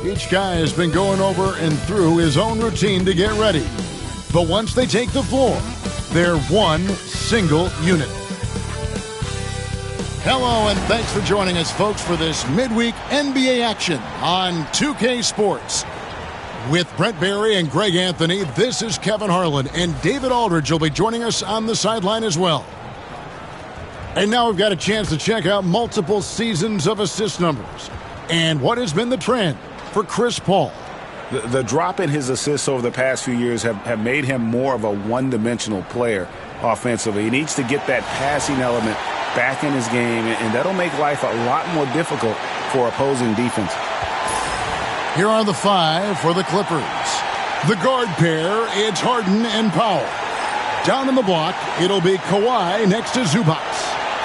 Each guy has been going over and through his own routine to get ready. But once they take the floor, they're one single unit. Hello, and thanks for joining us, folks, for this midweek NBA action on 2K Sports. With Brent Barry and Greg Anthony, this is Kevin Harlan, and David Aldridge will be joining us on the sideline as well. And now we've got a chance to check out multiple seasons of assist numbers and what has been the trend for Chris Paul. The drop in his assists over the past few years have made him more of a one-dimensional player offensively. He needs to get that passing element back in his game, and that'll make life a lot more difficult for opposing defense. Here are the five for the Clippers. The guard pair, it's Harden and Powell. Down in the block, it'll be Kawhi next to Zubac.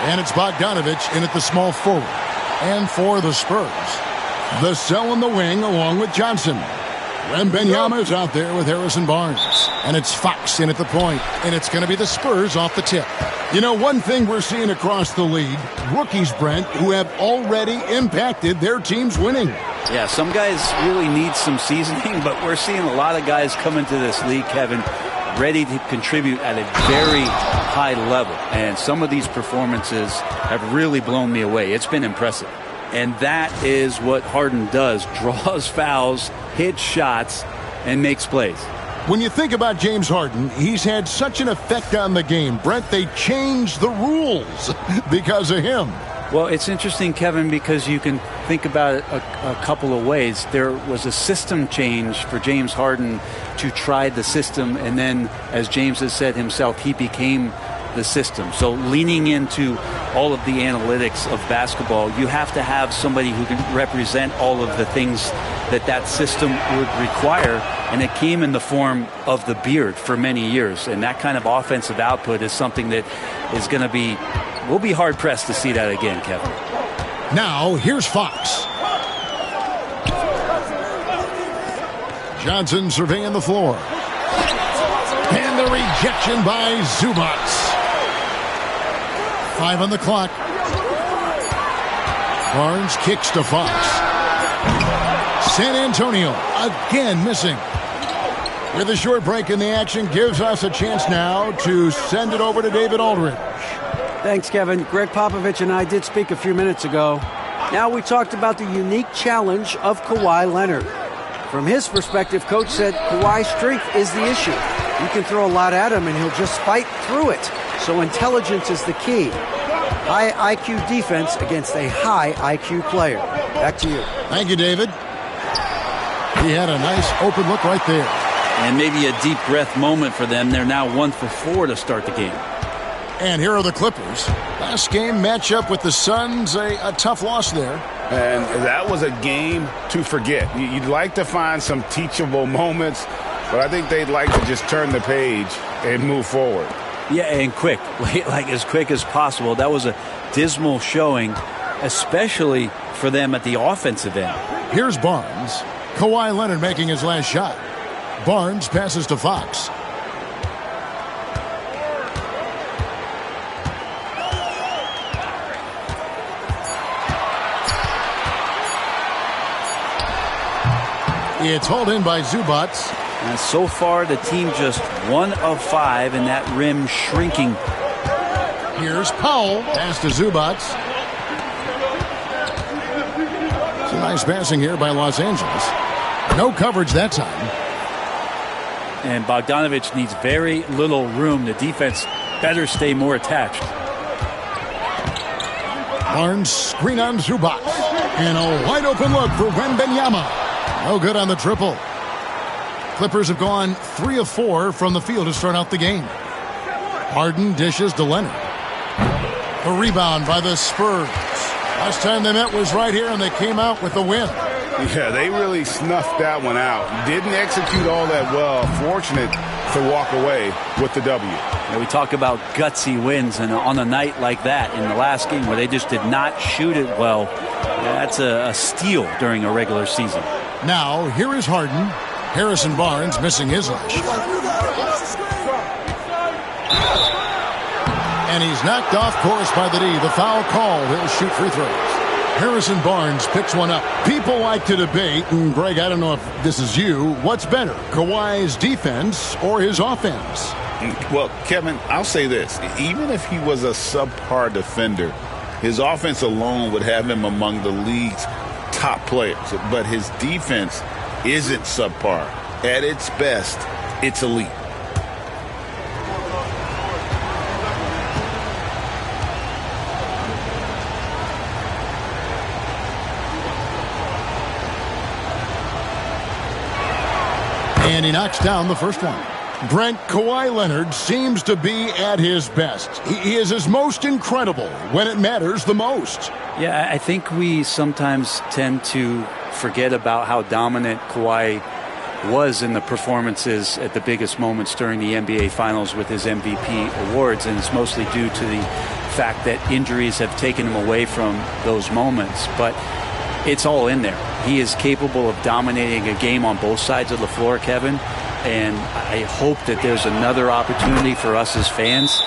And it's Bogdanovich in at the small forward. And for the Spurs, the cell in the wing along with Johnson. Wembanyama is out there with Harrison Barnes. And it's Fox in at the point. And it's going to be the Spurs off the tip. You know, one thing we're seeing across the league, rookies, Brent, who have already impacted their teams winning. Yeah, some guys really need some seasoning, but we're seeing a lot of guys come into this league, Kevin, ready to contribute at a very high level. And some of these performances have really blown me away. It's been impressive. And that is what Harden does. Draws fouls, hits shots, and makes plays. When you think about James Harden, he's had such an effect on the game. Brent, they changed the rules because of him. Well, it's interesting, Kevin, because you can think about it a couple of ways. There was a system change for James Harden to try the system, and then, as James has said himself, he became the system. So leaning into all of the analytics of basketball, you have to have somebody who can represent all of the things that system would require, and it came in the form of the beard for many years. And that kind of offensive output is something that is going to be, we'll be hard-pressed to see that again, Kevin. Now, here's Fox. Johnson surveying the floor. And the rejection by Zubac. 5 on the clock. Barnes kicks to Fox. San Antonio again missing. With a short break in the action, gives us a chance now to send it over to David Aldridge. Thanks, Kevin. Greg Popovich and I did speak a few minutes ago. Now we talked about the unique challenge of Kawhi Leonard. From his perspective, Coach said Kawhi's strength is the issue. You can throw a lot at him and he'll just fight through it. So intelligence is the key. High IQ defense against a high IQ player. Back to you. Thank you, David. He had a nice open look right there. And maybe a deep breath moment for them. They're now 1 for 4 to start the game. And here are the Clippers. Last game matchup with the Suns, a tough loss there. And that was a game to forget. You'd like to find some teachable moments, but I think they'd like to just turn the page and move forward. Yeah, and quick, like as quick as possible. That was a dismal showing, especially for them at the offensive end. Here's Barnes. Kawhi Leonard making his last shot. Barnes passes to Fox. It's hauled in by Zubac. And so far, the team just 1 of 5, and that rim shrinking. Here's Powell. Pass to Zubac. Some nice passing here by Los Angeles. No coverage that time. And Bogdanovich needs very little room. The defense better stay more attached. Barnes screen on Zubac. And a wide open look for Wembanyama. No good on the triple. Clippers have gone 3 of 4 from the field to start out the game. Harden dishes to Leonard. A rebound by the Spurs. Last time they met was right here, and they came out with the win. Yeah, they really snuffed that one out. Didn't execute all that well. Fortunate to walk away with the W. Yeah, we talk about gutsy wins, and on a night like that in the last game where they just did not shoot it well, that's a steal during a regular season. Now, here is Harden. Harrison Barnes missing his last shot. And he's knocked off course by the D. The foul call. He'll shoot free throws. Harrison Barnes picks one up. People like to debate, and Greg, I don't know if this is you, what's better, Kawhi's defense or his offense? Well, Kevin, I'll say this. Even if he was a subpar defender, his offense alone would have him among the league's top players. But his defense isn't subpar. At its best, it's elite. And he knocks down the first one. Brent, Kawhi Leonard seems to be at his best. He is his most incredible when it matters the most. Yeah, I think we sometimes tend to forget about how dominant Kawhi was in the performances at the biggest moments during the NBA Finals with his MVP awards, and it's mostly due to the fact that injuries have taken him away from those moments. But it's all in there. He is capable of dominating a game on both sides of the floor, Kevin, and I hope that there's another opportunity for us as fans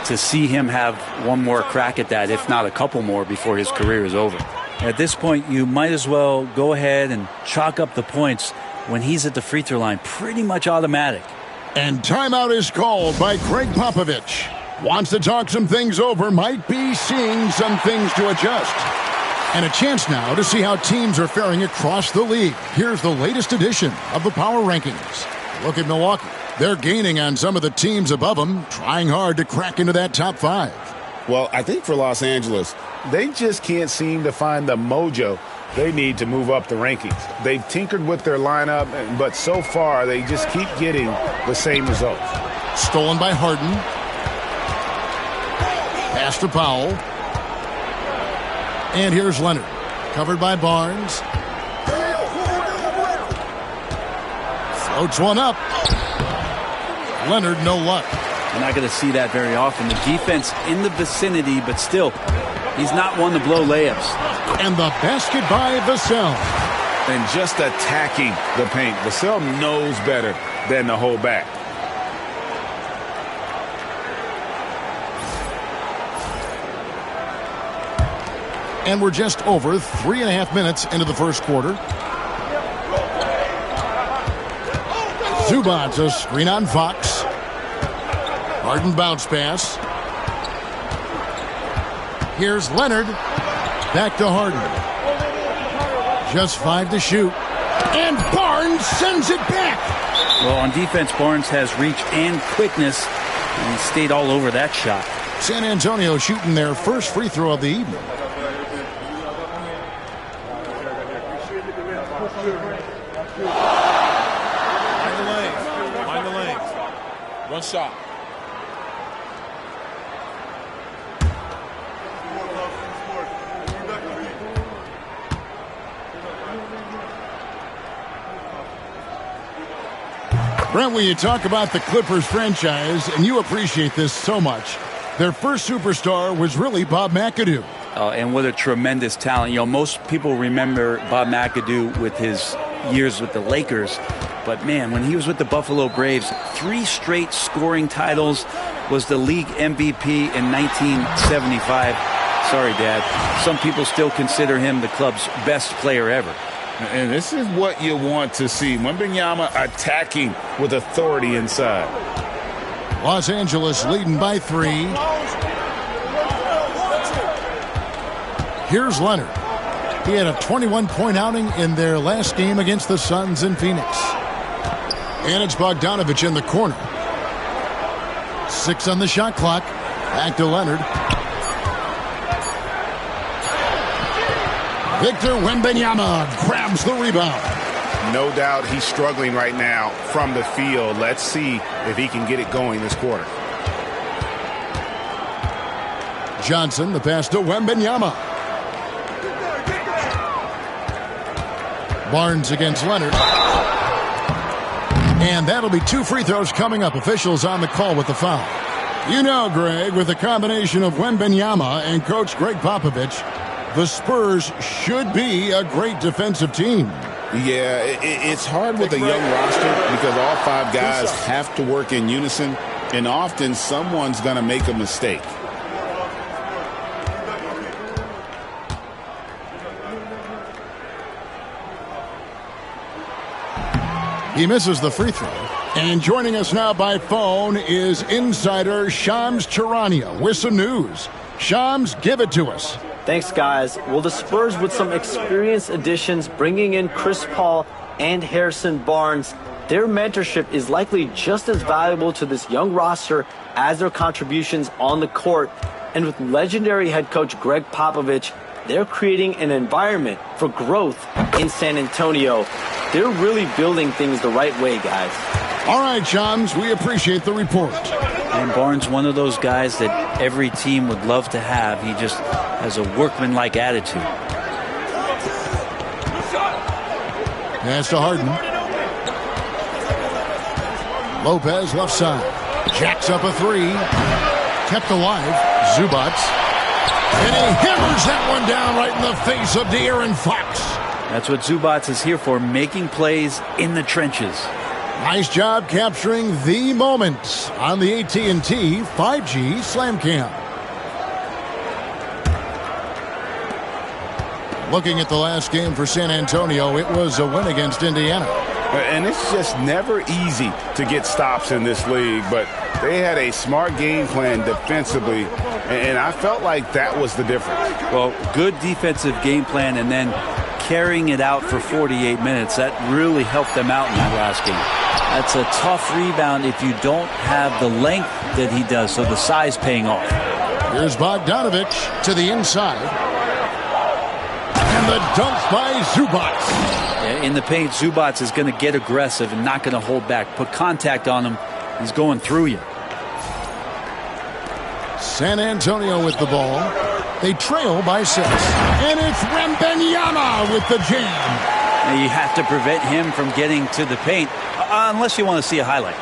to see him have one more crack at that, if not a couple more, before his career is over. At this point, you might as well go ahead and chalk up the points when he's at the free throw line. Pretty much automatic. And timeout is called by Craig Popovich. Wants to talk some things over, might be seeing some things to adjust. And a chance now to see how teams are faring across the league. Here's the latest edition of the Power Rankings. Look at Milwaukee. They're gaining on some of the teams above them, trying hard to crack into that top 5. Well, I think for Los Angeles, they just can't seem to find the mojo they need to move up the rankings. They've tinkered with their lineup, but so far they just keep getting the same results. Stolen by Harden. Pass to Powell. And here's Leonard. Covered by Barnes. Floats one up. Leonard, no luck. You're not going to see that very often. The defense in the vicinity, but still, he's not one to blow layups. And the basket by Vassell. And just attacking the paint. Vassell knows better than to hold back. And we're just over 3.5 minutes into the first quarter. Zubac, a screen on Fox. Harden bounce pass. Here's Leonard. Back to Harden. Just 5 to shoot. And Barnes sends it back. Well, on defense, Barnes has reach and quickness, and he stayed all over that shot. San Antonio shooting their first free throw of the evening. Mind the lanes. One shot. Brent, when you talk about the Clippers franchise, and you appreciate this so much, their first superstar was really Bob McAdoo. And what a tremendous talent. You know, most people remember Bob McAdoo with his years with the Lakers. But, man, when he was with the Buffalo Braves, 3 straight scoring titles, was the league MVP in 1975. Sorry, Dad. Some people still consider him the club's best player ever. And this is what you want to see. Wembanyama attacking with authority inside. Los Angeles leading by 3. Here's Leonard. He had a 21-point outing in their last game against the Suns in Phoenix. And it's Bogdanovich in the corner. 6 on the shot clock. Back to Leonard. Victor Wembanyama grabs the rebound. No doubt he's struggling right now from the field. Let's see if he can get it going this quarter. Johnson, the pass to Wembanyama. Barnes against Leonard. And that'll be 2 free throws coming up. Officials on the call with the foul. You know, Greg, with the combination of Wembanyama and Coach Greg Popovich, the Spurs should be a great defensive team. Yeah, it's hard with a young roster because all 5 guys have to work in unison, and often someone's going to make a mistake. He misses the free throw. And joining us now by phone is insider Shams Charania with some news. Shams, give it to us. Thanks, guys. Well, the Spurs, with some experienced additions, bringing in Chris Paul and Harrison Barnes, their mentorship is likely just as valuable to this young roster as their contributions on the court. And with legendary head coach Greg Popovich, they're creating an environment for growth in San Antonio. They're really building things the right way, guys. All right, Shams, we appreciate the report. And Barnes, one of those guys that every team would love to have. He just has a workmanlike attitude. Pass to Harden. Lopez left side. Jacks up a three. Kept alive. Zubats. And he hammers that one down right in the face of De'Aaron Fox. That's what Zubats is here for, making plays in the trenches. Nice job capturing the moment on the AT&T 5G Slam Cam. Looking at the last game for San Antonio, it was a win against Indiana. And it's just never easy to get stops in this league, but they had a smart game plan defensively, and I felt like that was the difference. Well, good defensive game plan and then carrying it out for 48 minutes. That really helped them out in that last game. That's a tough rebound if you don't have the length that he does, so the size paying off. Here's Bogdanovich to the inside. And the dunk by Zubats. In the paint, Zubats is going to get aggressive and not going to hold back. Put contact on him. He's going through you. San Antonio with the ball. They trail by 6. And it's Wembanyama with the jam. Now you have to prevent him from getting to the paint, unless you want to see a highlight.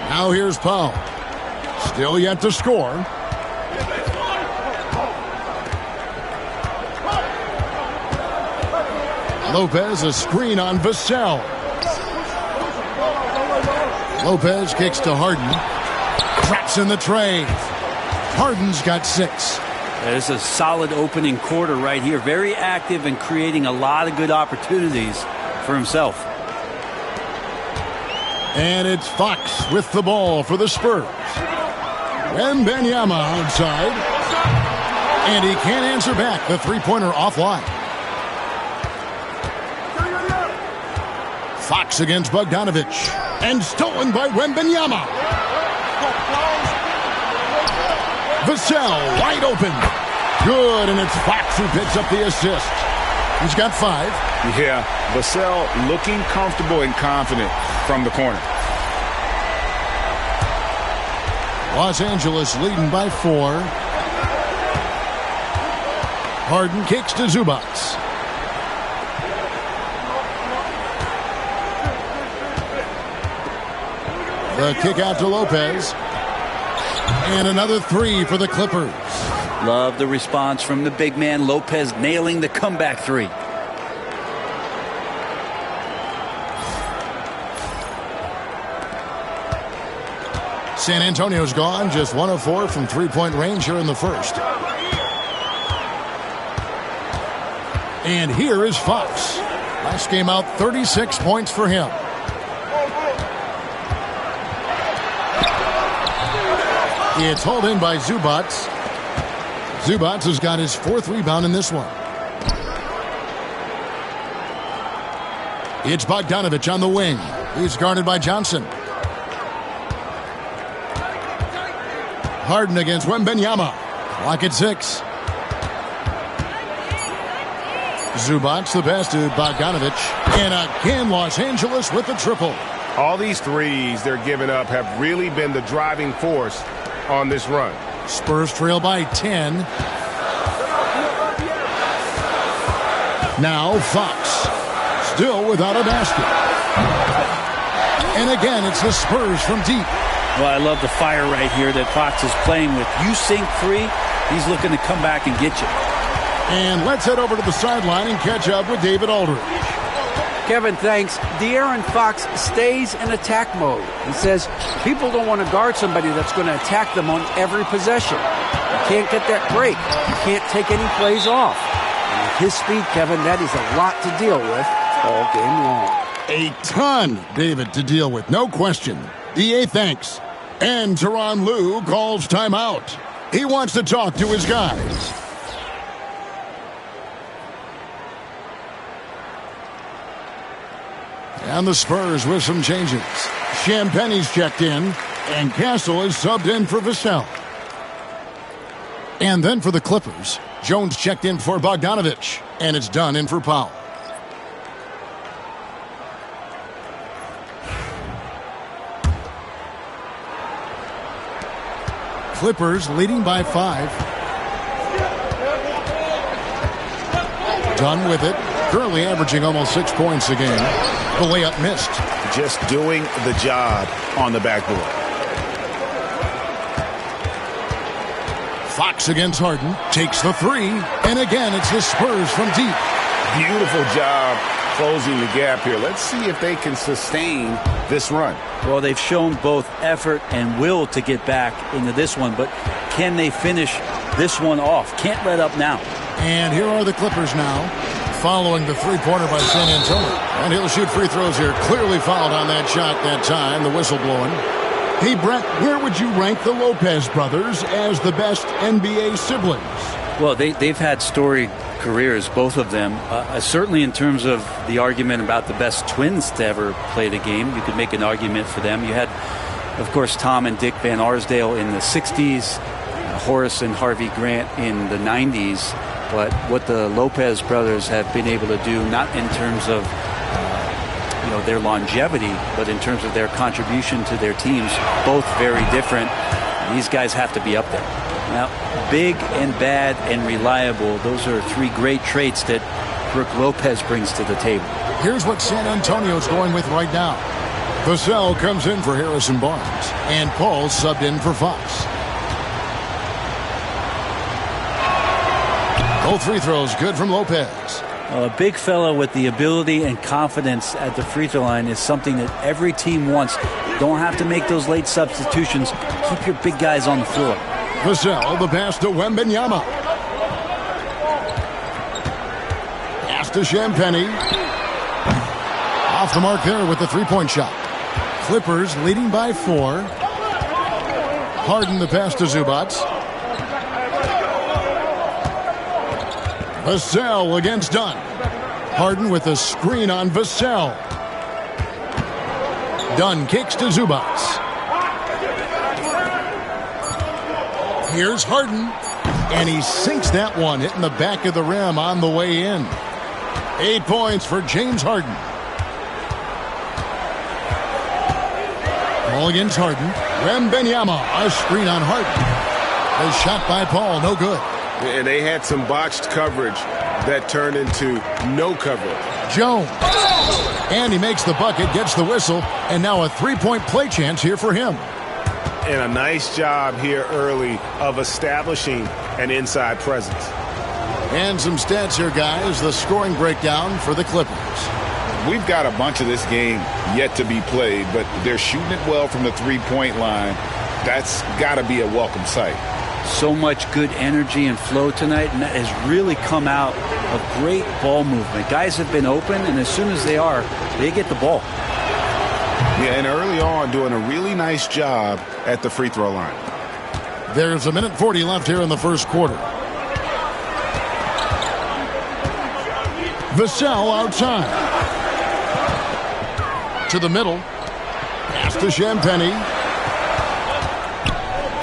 Now here's Powell. Still yet to score. Lopez, a screen on Vassell. Lopez kicks to Harden. Traps in the tray. Harden's got 6. There's a solid opening quarter right here. Very active and creating a lot of good opportunities for himself. And it's Fox with the ball for the Spurs. Wembanyama outside. And he can't answer back. The three-pointer offline. Fox against Bogdanovich. And stolen by Wembanyama. Vassell wide open. Good, and it's Fox who picks up the assist. He's got 5. Yeah, Vassell looking comfortable and confident from the corner. Los Angeles leading by 4. Harden kicks to Zubats. The kick out to Lopez. And another 3 for the Clippers. Love the response from the big man. Lopez nailing the comeback 3. San Antonio's gone. Just 1 of 4 from three-point range here in the first. And here is Fox. Last game out, 36 points for him. It's hauled in by Zubats. Zubats has got his 4th rebound in this one. It's Bogdanovich on the wing. He's guarded by Johnson. Harden against Wembanyama. Clock at 6. Zubats the best to Bogdanovich. And again, Los Angeles with the triple. All these threes they're giving up have really been the driving force on this run. Spurs trail by 10. Now Fox. Still without a basket. And again, it's the Spurs from deep. Well, I love the fire right here that Fox is playing with. You sink 3, he's looking to come back and get you. And let's head over to the sideline and catch up with David Aldridge. Kevin, thanks. De'Aaron Fox stays in attack mode. He says people don't want to guard somebody that's going to attack them on every possession. You can't get that break. You can't take any plays off. And with his speed, Kevin, that is a lot to deal with all game long. A ton, David, to deal with, no question. EA thanks. And Tyronn Lue calls timeout. He wants to talk to his guys. And the Spurs with some changes. Champagne's checked in, and Castle is subbed in for Vassell. And then for the Clippers, Jones checked in for Bogdanovich, and it's done in for Powell. Clippers leading by 5. Done with it. Currently averaging almost 6 points a game. The layup missed. Just doing the job on the backboard. Fox against Harden. Takes the 3. And again, it's the Spurs from deep. Beautiful job closing the gap here. Let's see if they can sustain this run. Well, they've shown both effort and will to get back into this one, but can they finish this one off? Can't let up now. And here are the Clippers now, following the three-pointer by San Antonio. And he'll shoot free throws here. Clearly fouled on that shot that time, the whistle blowing. Hey, Brett, where would you rank the Lopez brothers as the best NBA siblings? Well, they've had storied careers, both of them. Certainly in terms of the argument about the best twins to ever play the game, you could make an argument for them. You had, of course, Tom and Dick Van Arsdale in the 60s, Horace and Harvey Grant in the 90s. But what the Lopez brothers have been able to do, not in terms of their longevity, but in terms of their contribution to their teams, both very different. These guys have to be up there. Now, big and bad and reliable, those are 3 great traits that Brooke Lopez brings to the table. Here's what San Antonio's going with right now. Vassell comes in for Harrison Barnes, and Paul subbed in for Fox. Both free throws good from Lopez. A big fella with the ability and confidence at the free throw line is something that every team wants. Don't have to make those late substitutions. Keep your big guys on the floor. Vassell, the pass to Wembanyama. Pass to Champagnie. Off the mark there with the three-point shot. Clippers leading by 4. Harden the pass to Zubac. Vassell against Dunn. Harden with a screen on Vassell. Dunn kicks to Zubac. Here's Harden. And he sinks that one, hitting the back of the rim on the way in. 8 points for James Harden. Ball against Harden. Wembanyama, a screen on Harden. A shot by Paul, no good. And they had some botched coverage that turned into no coverage. Jones. And he makes the bucket, gets the whistle, and now a three-point play chance here for him. And a nice job here early of establishing an inside presence. And some stats here, guys. The scoring breakdown for the Clippers. We've got a bunch of this game yet to be played, but they're shooting it well from the three-point line. That's got to be a welcome sight. So much good energy and flow tonight, and that has really come out of great ball movement. Guys have been open, and as soon as they are, they get the ball. Yeah, and early on doing a really nice job at the free throw line. There's 1:40 left here in the first quarter. Vassell outside. To the middle. Pass to Champagnie.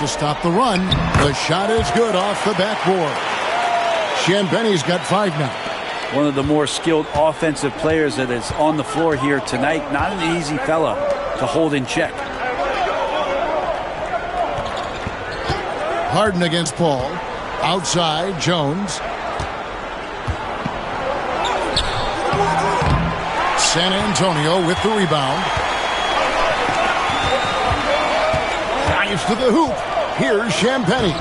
To stop the run. The shot is good off the backboard. Champagnie's got 5 now. One of the more skilled offensive players that is on the floor here tonight. Not an easy fella to hold in check. Harden against Paul. Outside, Jones. San Antonio with the rebound. Drives to the hoop. Here's Champagnie.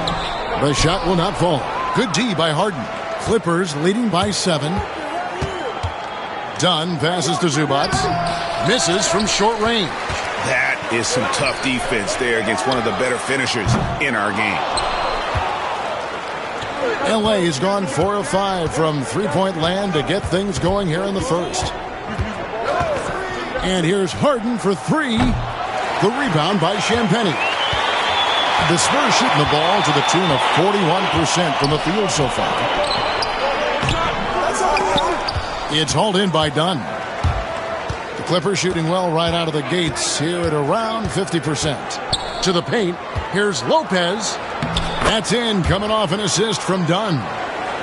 The shot will not fall. Good D by Harden. Clippers leading by 7. Dunn passes to Zubac. Misses from short range. That is some tough defense there against one of the better finishers in our game. LA has gone 4 of 5 from three-point land to get things going here in the first. And here's Harden for 3. The rebound by Champagnie. The Spurs shooting the ball to the tune of 41% from the field so far. It's hauled in by Dunn. The Clippers shooting well right out of the gates here at around 50%. To the paint, here's Lopez. That's in, coming off an assist from Dunn.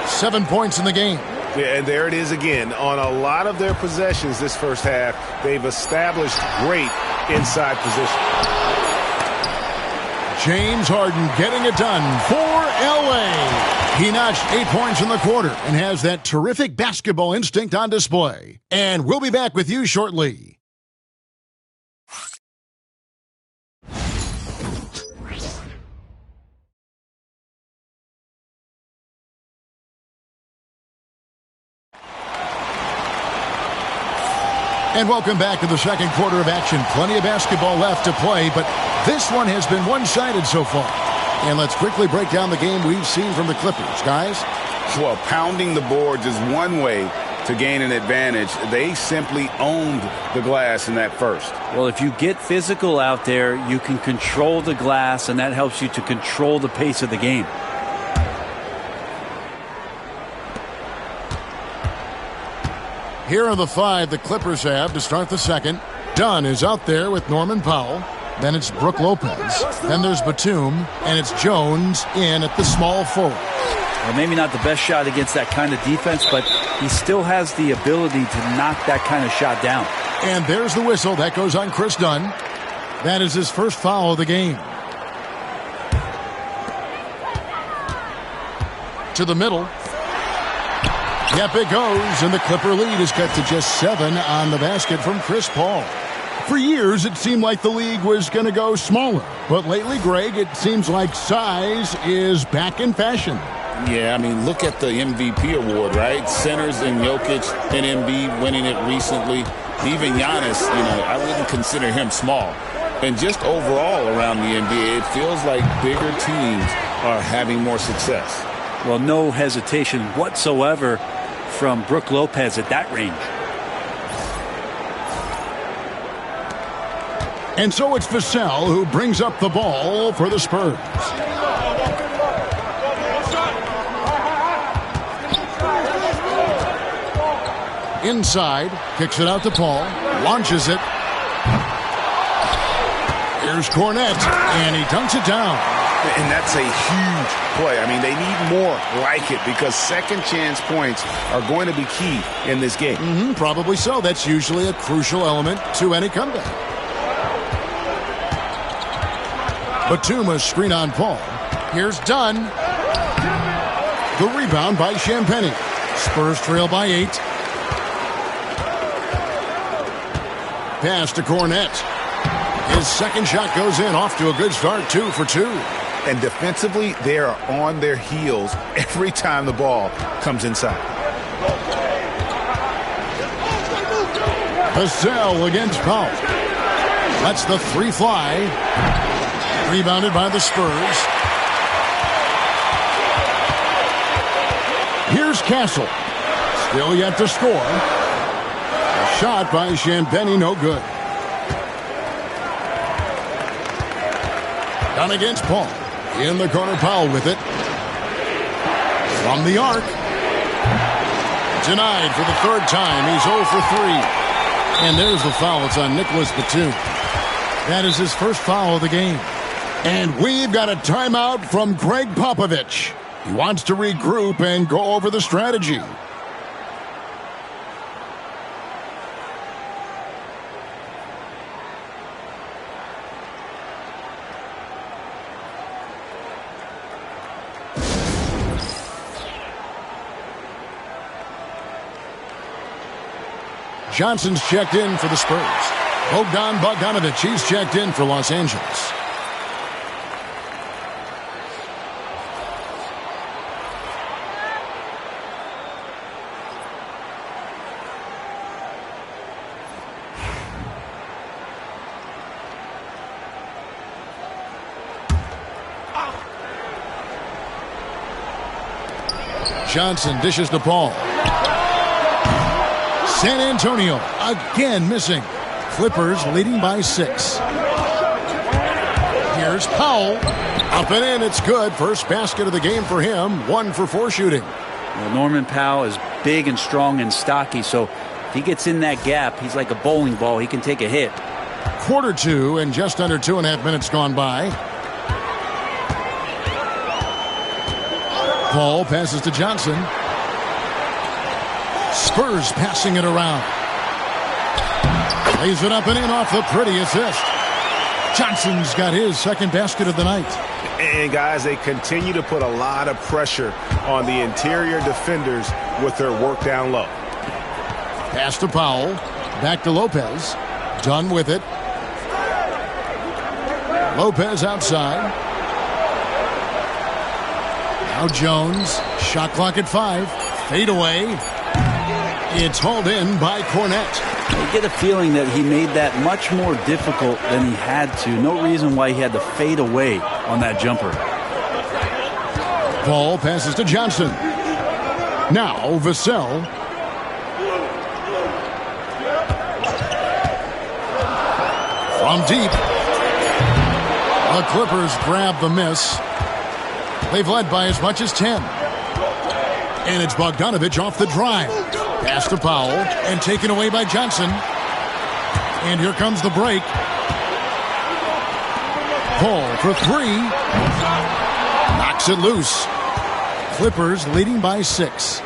7 points in the game. Yeah, and there it is again. On a lot of their possessions this first half, they've established great inside position. James Harden getting it done for L.A. He notched 8 points in the quarter and has that terrific basketball instinct on display. And we'll be back with you shortly. And welcome back to the second quarter of action. Plenty of basketball left to play, but this one has been one-sided so far. And let's quickly break down the game we've seen from the Clippers, guys. Well, pounding the boards is one way to gain an advantage. They simply owned the glass in that first. Well, if you get physical out there, you can control the glass, and that helps you to control the pace of the game. Here are the 5 the Clippers have to start the second. Dunn is out there with Norman Powell. Then it's Brook Lopez. Then there's Batum. And it's Jones in at the small forward. Well, maybe not the best shot against that kind of defense, but he still has the ability to knock that kind of shot down. And there's the whistle. That goes on Chris Dunn. That is his first foul of the game. To the middle. Yep, it goes, and the Clipper lead is cut to just 7 on the basket from Chris Paul. For years, it seemed like the league was going to go smaller. But lately, Greg, it seems like size is back in fashion. Yeah, I mean, look at the MVP award, right? Centers and Jokic and Embiid winning it recently. Even Giannis, I wouldn't consider him small. And just overall around the NBA, it feels like bigger teams are having more success. Well, no hesitation whatsoever from Brook Lopez at that range. And so it's Vassell who brings up the ball for the Spurs. Inside, kicks it out to Paul, launches it. Here's Cornette, and he dunks it down. And that's a huge play. I mean, they need more like it because second chance points are going to be key in this game. Probably so. That's usually a crucial element to any comeback. Batum screen on Paul. Here's Dunn. The rebound by Champagnie. Spurs trail by 8. Pass to Cornette. His second shot goes in, off to a good start, 2 for 2. And defensively, they are on their heels every time the ball comes inside. Vassell against Powell. Lets the 3 fly. Rebounded by the Spurs. Here's Castle. Still yet to score. A shot by Champagnie, no good. Down against Paul. In the corner, Powell with it. From the arc. Denied for the 3rd time. He's 0 for 3. And there's the foul. It's on Nicholas Batum. That is his first foul of the game. And we've got a timeout from Greg Popovich. He wants to regroup and go over the strategy. Johnson's checked in for the Spurs. Bogdan Bogdanović, he's checked in for Los Angeles. Johnson dishes to Paul. San Antonio again missing. Clippers leading by 6. Here's Powell. Up and in. It's good. First basket of the game for him. 1 for 4 shooting. Well, Norman Powell is big and strong and stocky, so if he gets in that gap, he's like a bowling ball. He can take a hit. Quarter 2 and just under 2.5 minutes gone by. Paul passes to Johnson. Spurs passing it around. Lays it up and in off the pretty assist. Johnson's got his second basket of the night. And guys, they continue to put a lot of pressure on the interior defenders with their work down low. Pass to Powell. Back to Lopez. Done with it. Lopez outside. Now Jones. Shot clock at 5. Fade away. It's hauled in by Cornette. I get a feeling that he made that much more difficult than he had to. No reason why he had to fade away on that jumper. Paul passes to Johnson. Now Vassell. From deep. The Clippers grab the miss. They've led by as much as 10. And it's Bogdanovich off the drive. Pass to Powell and taken away by Johnson. And here comes the break. Paul for 3. Knocks it loose. Clippers leading by 6.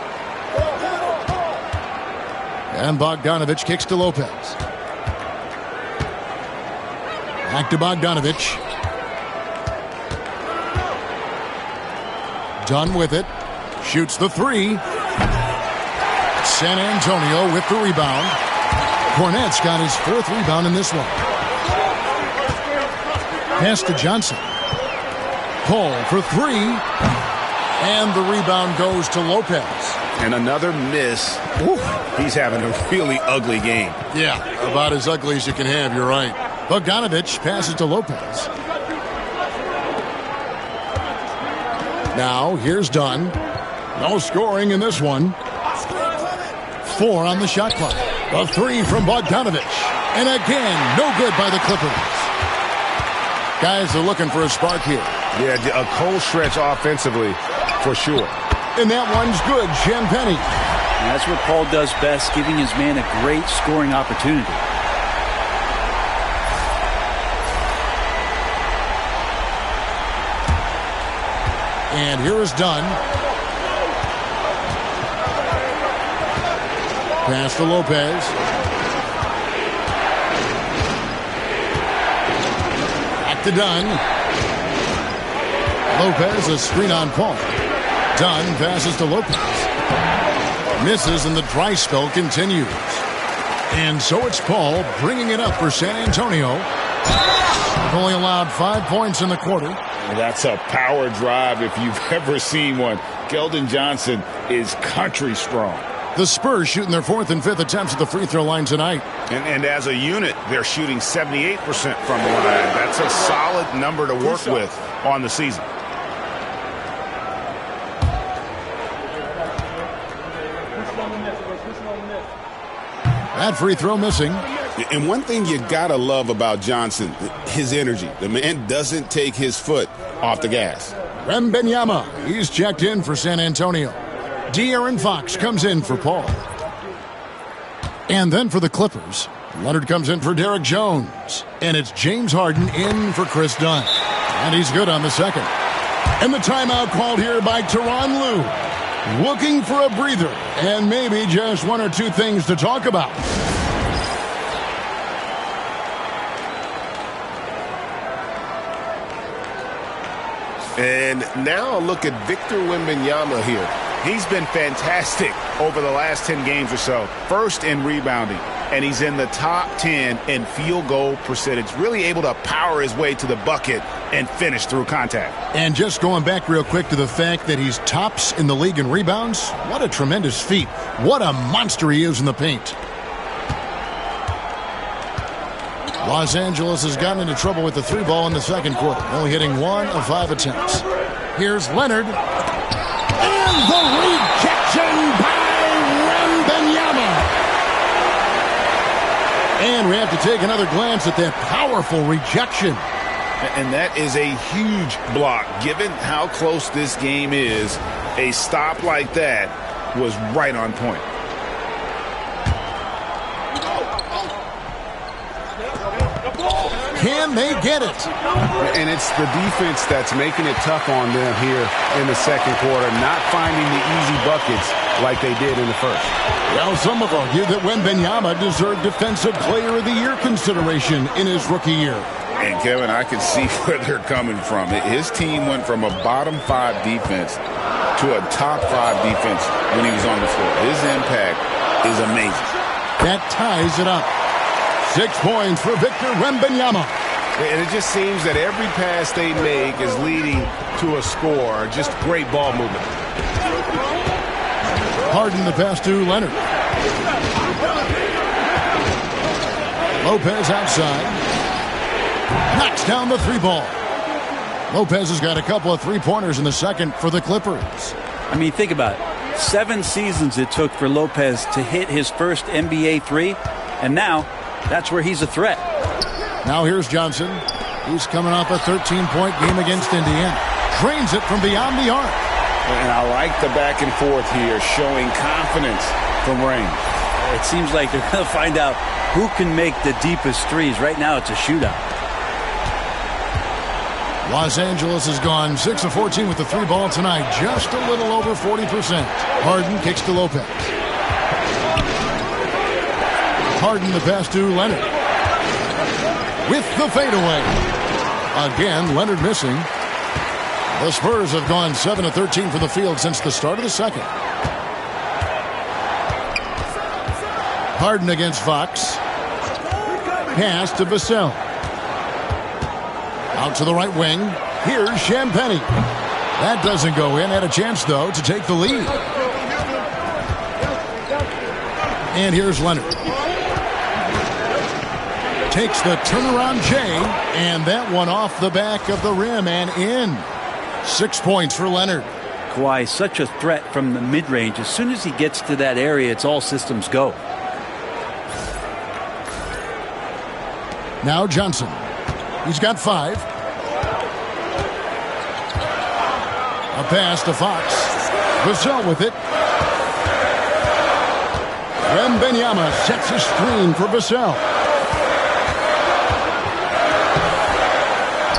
And Bogdanovich kicks to Lopez. Back to Bogdanovich. Done with it. Shoots the 3. San Antonio with the rebound. Cornette's got his 4th rebound in this one. Pass to Johnson. Paul for 3. And the rebound goes to Lopez. And another miss. Oof, he's having a really ugly game. Yeah, about as ugly as you can have, you're right. Bogdanovich passes to Lopez. Now, here's Dunn. No scoring in this one. 4 on the shot clock. A 3 from Bogdanovich. And again, no good by the Clippers. Guys are looking for a spark here. Yeah, a cold stretch offensively, for sure. And that one's good, Champagny. That's what Paul does best, giving his man a great scoring opportunity. And here is Dunn. Pass to Lopez. Back to Dunn. Lopez, a screen on Paul. Dunn passes to Lopez. Misses and the dry spell continues. And so it's Paul bringing it up for San Antonio. Only allowed 5 points in the quarter. That's a power drive if you've ever seen one. Keldon Johnson is country strong. The Spurs shooting their 4th and 5th attempts at the free throw line tonight. And as a unit, they're shooting 78% from the line. That's a solid number to work with on the season. That free throw missing. And one thing you gotta love about Johnson, his energy. The man doesn't take his foot off the gas. Wembanyama, he's checked in for San Antonio. De'Aaron Fox comes in for Paul. And then for the Clippers, Leonard comes in for Derek Jones. And it's James Harden in for Chris Dunn. And he's good on the second. And the timeout called here by Tyronn Lue. Looking for a breather and maybe just 1 or 2 things to talk about. And now look at Victor Wembanyama here. He's been fantastic over the last 10 games or so. First in rebounding, and he's in the top 10 in field goal percentage. Really able to power his way to the bucket and finish through contact. And just going back real quick to the fact that he's tops in the league in rebounds, what a tremendous feat. What a monster he is in the paint. Los Angeles has gotten into trouble with the 3 ball in the second quarter, only hitting 1 of 5 attempts. Here's Leonard. And the rejection by Wembanyama. And we have to take another glance at that powerful rejection. And that is a huge block. Given how close this game is, a stop like that was right on point. Can they get it? And it's the defense that's making it tough on them here in the second quarter, not finding the easy buckets like they did in the first. Well, some have argued that Wembanyama deserved Defensive Player of the Year consideration in his rookie year. And, Kevin, I can see where they're coming from. His team went from a bottom 5 defense to a top 5 defense when he was on the floor. His impact is amazing. That ties it up. 6 points for Victor Wembanyama. And it just seems that every pass they make is leading to a score. Just great ball movement. Harden the pass to Leonard. Lopez outside. Knocks down the 3-ball. Lopez has got a couple of 3-pointers in the second for the Clippers. I mean, think about it. 7 seasons it took for Lopez to hit his first NBA 3, and now that's where he's a threat. Now here's Johnson. He's coming off a 13-point game against Indiana. Drains it from beyond the arc. And I like the back and forth here, showing confidence from range. It seems like they're going to find out who can make the deepest threes. Right now it's a shootout. Los Angeles has gone 6 of 14 with the 3-ball tonight. Just a little over 40%. Harden kicks to Lopez. Harden the pass to Leonard. With the fadeaway. Again, Leonard missing. The Spurs have gone 7 of 13 from the field since the start of the second. Harden against Fox. Pass to Vassell. Out to the right wing. Here's Champagnie. That doesn't go in. Had a chance, though, to take the lead. And here's Leonard. Takes the turnaround J, and that one off the back of the rim and in. 6 points for Leonard. Kawhi, such a threat from the mid-range. As soon as he gets to that area, it's all systems go. Now Johnson. He's got 5. A pass to Fox. Vassell with it. Wembanyama sets a screen for Vassell.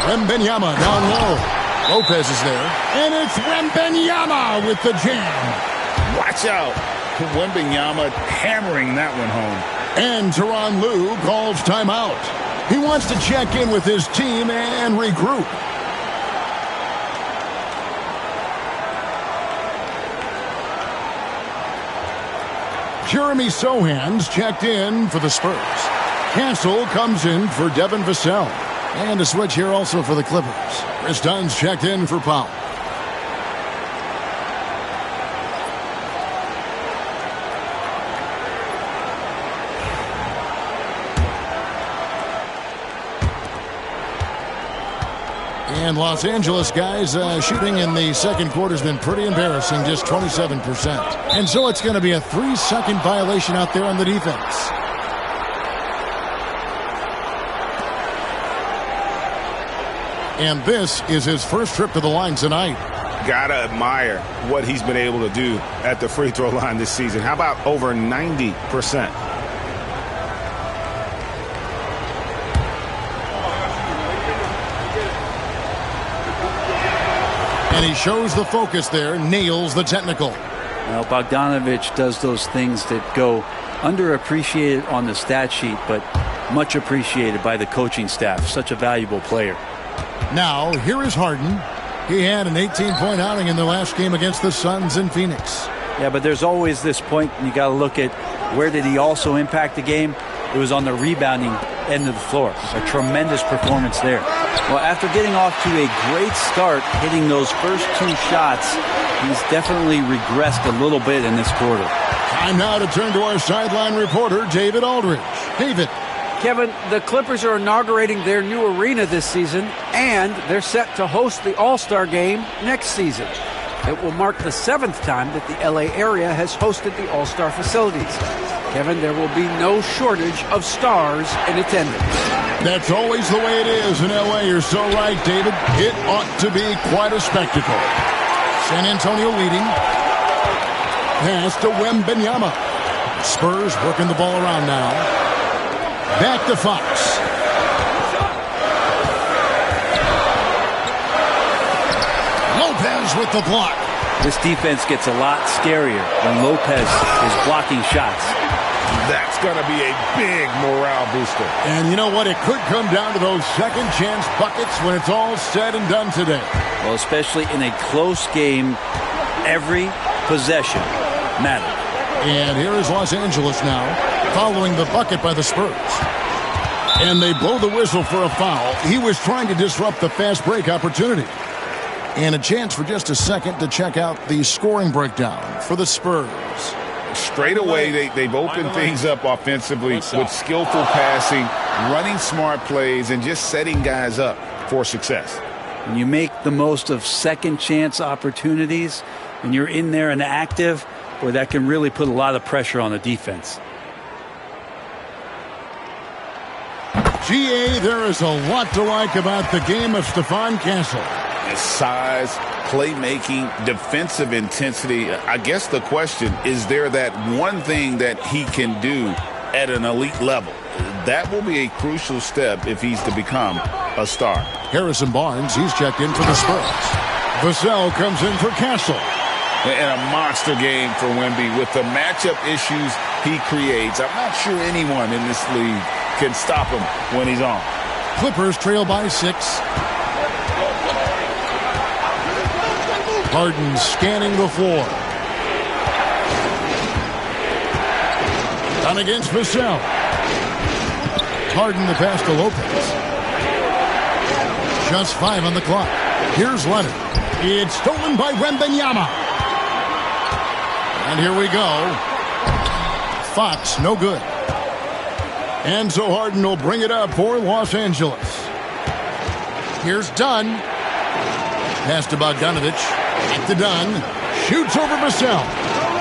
Wembanyama down low. Lopez is there. And it's Wembanyama with the jam. Watch out. Wembanyama hammering that one home. And Tyronn Lue calls timeout. He wants to check in with his team and regroup. Jeremy Sohan's checked in for the Spurs. Cancel comes in for Devin Vassell. And a switch here also for the Clippers. Chris Dunn's checked in for Powell. And Los Angeles guys shooting in the second quarter has been pretty embarrassing, just 27%. And so it's going to be a 3-second violation out there on the defense. And this is his first trip to the line tonight. Gotta admire what he's been able to do at the free throw line this season. How about over 90%? And he shows the focus there, nails the technical. Well, Bogdanovich does those things that go underappreciated on the stat sheet, but much appreciated by the coaching staff. Such a valuable player. Now, here is Harden. He had an 18-point outing in the last game against the Suns in Phoenix. Yeah, but there's always this point, and you got to look at where did he also impact the game. It was on the rebounding end of the floor. A tremendous performance there. Well, after getting off to a great start, hitting those first 2 shots, he's definitely regressed a little bit in this quarter. Time now to turn to our sideline reporter, David Aldridge. David. Kevin, the Clippers are inaugurating their new arena this season, and they're set to host the All-Star game next season. It will mark the 7th time that the LA area has hosted the All-Star facilities. Kevin, there will be no shortage of stars in attendance. That's always the way it is in LA. You're so right, David. It ought to be quite a spectacle. San Antonio leading. Pass to Wembanyama. Spurs working the ball around now. Back to Fox. Lopez with the block. This defense gets a lot scarier when Lopez is blocking shots. That's going to be a big morale booster. And you know what? It could come down to those second chance buckets when it's all said and done today. Well, especially in a close game, every possession matters. And here is Los Angeles now, following the bucket by the Spurs. And they blow the whistle for a foul. He was trying to disrupt the fast break opportunity. And a chance for just a second to check out the scoring breakdown for the Spurs. Straight away, they've opened things up offensively with skillful passing, running smart plays, and just setting guys up for success. When you make the most of second chance opportunities and you're in there and active, boy, that can really put a lot of pressure on the defense. GA, there is a lot to like about the game of Stephon Castle. His size, playmaking, defensive intensity. I guess the question, is there that one thing that he can do at an elite level? That will be a crucial step if he's to become a star. Harrison Barnes, he's checked in for the Spurs. Vassell comes in for Castle. And a monster game for Wemby with the matchup issues he creates. I'm not sure anyone in this league can stop him when he's on. Clippers trail by 6. Harden scanning the floor. Down against Vassell. Harden the pass to Lopez. Just 5 on the clock. Here's Leonard. It's stolen by Wembanyama. And here we go. Fox, no good. And so Harden will bring it up for Los Angeles. Here's Dunn. Pass to Bogdanovich. To Dunn. Shoots over Vassell.